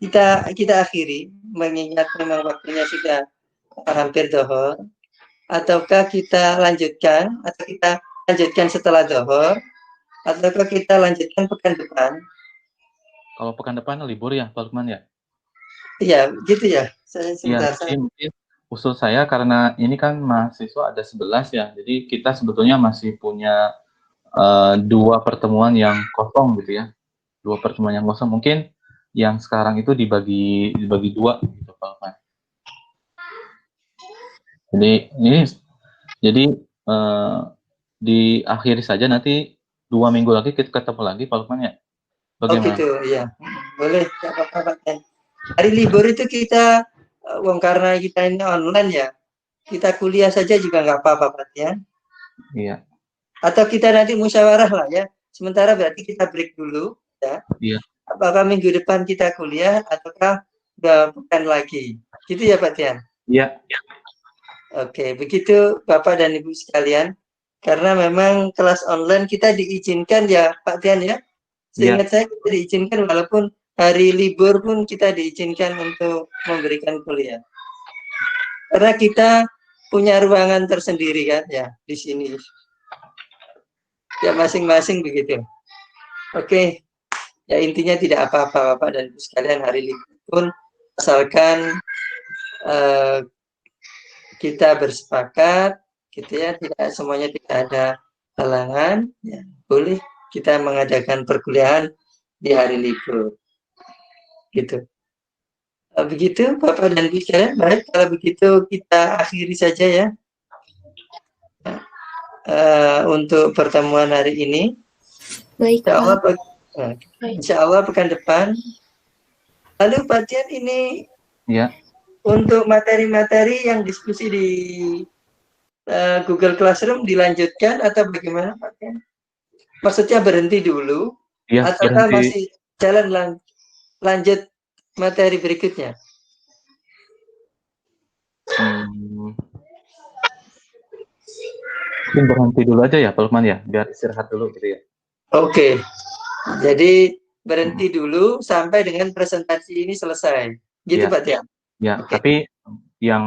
Kita akhiri, mengingat memang waktunya sudah hampir zuhur. Ataukah kita lanjutkan, atau kita lanjutkan setelah zuhur, ataukah kita lanjutkan pekan depan? Kalau pekan depan libur ya Pak Lukman ya? Iya, gitu ya. Mungkin usul saya, karena ini kan mahasiswa ada 11 ya, jadi kita sebetulnya masih punya 2 pertemuan yang kosong gitu ya. 2 pertemuan yang kosong, mungkin yang sekarang itu dibagi 2 gitu Pak Lukman. Jadi diakhiri saja, nanti 2 minggu lagi kita ketemu lagi Pak Lukman ya. Bagaimana? Oh gitu, ya. Boleh, tidak apa-apa Pak. Hari libur itu kita, karena kita ini online ya, kita kuliah saja juga nggak apa-apa Pak ya. Iya. Atau kita nanti musyawarah lah ya. Sementara berarti kita break dulu ya. Iya. Apakah minggu depan kita kuliah ataukah bukan lagi? Gitu ya Pak Tian? Iya. Oke, begitu Bapak dan Ibu sekalian. Karena memang kelas online kita diizinkan ya Pak Tian ya. Seingat saya kita diizinkan, walaupun hari libur pun kita diizinkan untuk memberikan kuliah. Karena kita punya ruangan tersendiri kan ya di sini. Ya masing-masing begitu. Oke. Ya intinya tidak apa-apa Bapak dan Ibu sekalian, hari libur pun asalkan kita bersepakat gitu ya, tidak semuanya, tidak ada halangan ya, boleh kita mengadakan perkuliahan di hari libur gitu. Begitu Bapak dan Ibu sekalian. Baik, kalau begitu kita akhiri saja ya untuk pertemuan hari ini. Baik, Insya Allah pekan depan. Lalu Pak Tian, ini ya, untuk materi-materi yang diskusi di Google Classroom dilanjutkan atau bagaimana Pak Tian? Maksudnya berhenti dulu ya, atau masih jalan lanjut materi berikutnya? Mungkin berhenti dulu aja ya Pak Lukman ya, biar istirahat dulu gitu ya. Oke. Jadi berhenti dulu sampai dengan presentasi ini selesai. Gitu ya, Pak Tian? Ya, okay. Tapi yang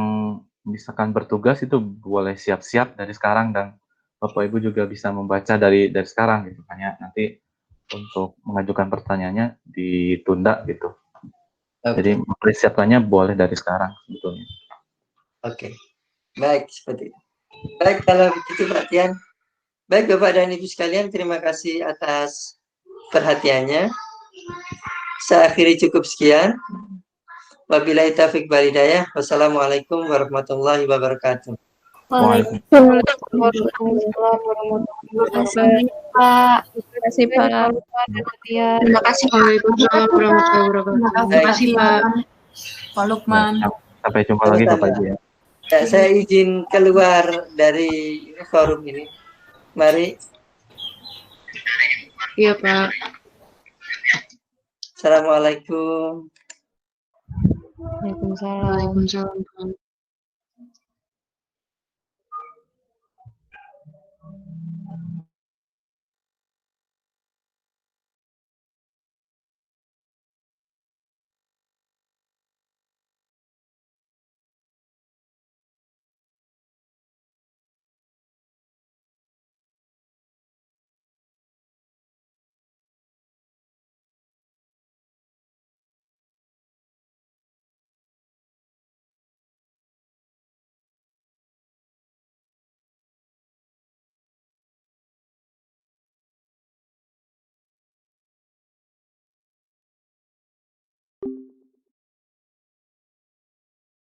misalkan bertugas itu boleh siap-siap dari sekarang, dan Bapak Ibu juga bisa membaca dari sekarang gitu kan ya. Nanti untuk mengajukan pertanyaannya ditunda gitu. Okay. Jadi mempersiapkannya boleh dari sekarang sebetulnya. Oke. Baik, seperti itu. Baik, kalau begitu Pak Tian, Baik Bapak dan Ibu sekalian, terima kasih atas perhatiannya. Saya akhiri cukup sekian. Wabillahi taufiq wal hidayah. Wassalamualaikum warahmatullahi wabarakatuh. Waalaikumsalam warahmatullahi wabarakatuh. Pak. Terima kasih Pak. Terima kasih Pak. Waalaikumsalam warahmatullahi wabarakatuh. Terima kasih Pak. Pak Lukman. Sampai jumpa lagi Bapak Ibu ya. Ya, saya izin keluar dari forum ini. Mari. Iya Pak. Assalamualaikum. Waalaikumsalam. Waalaikumsalam.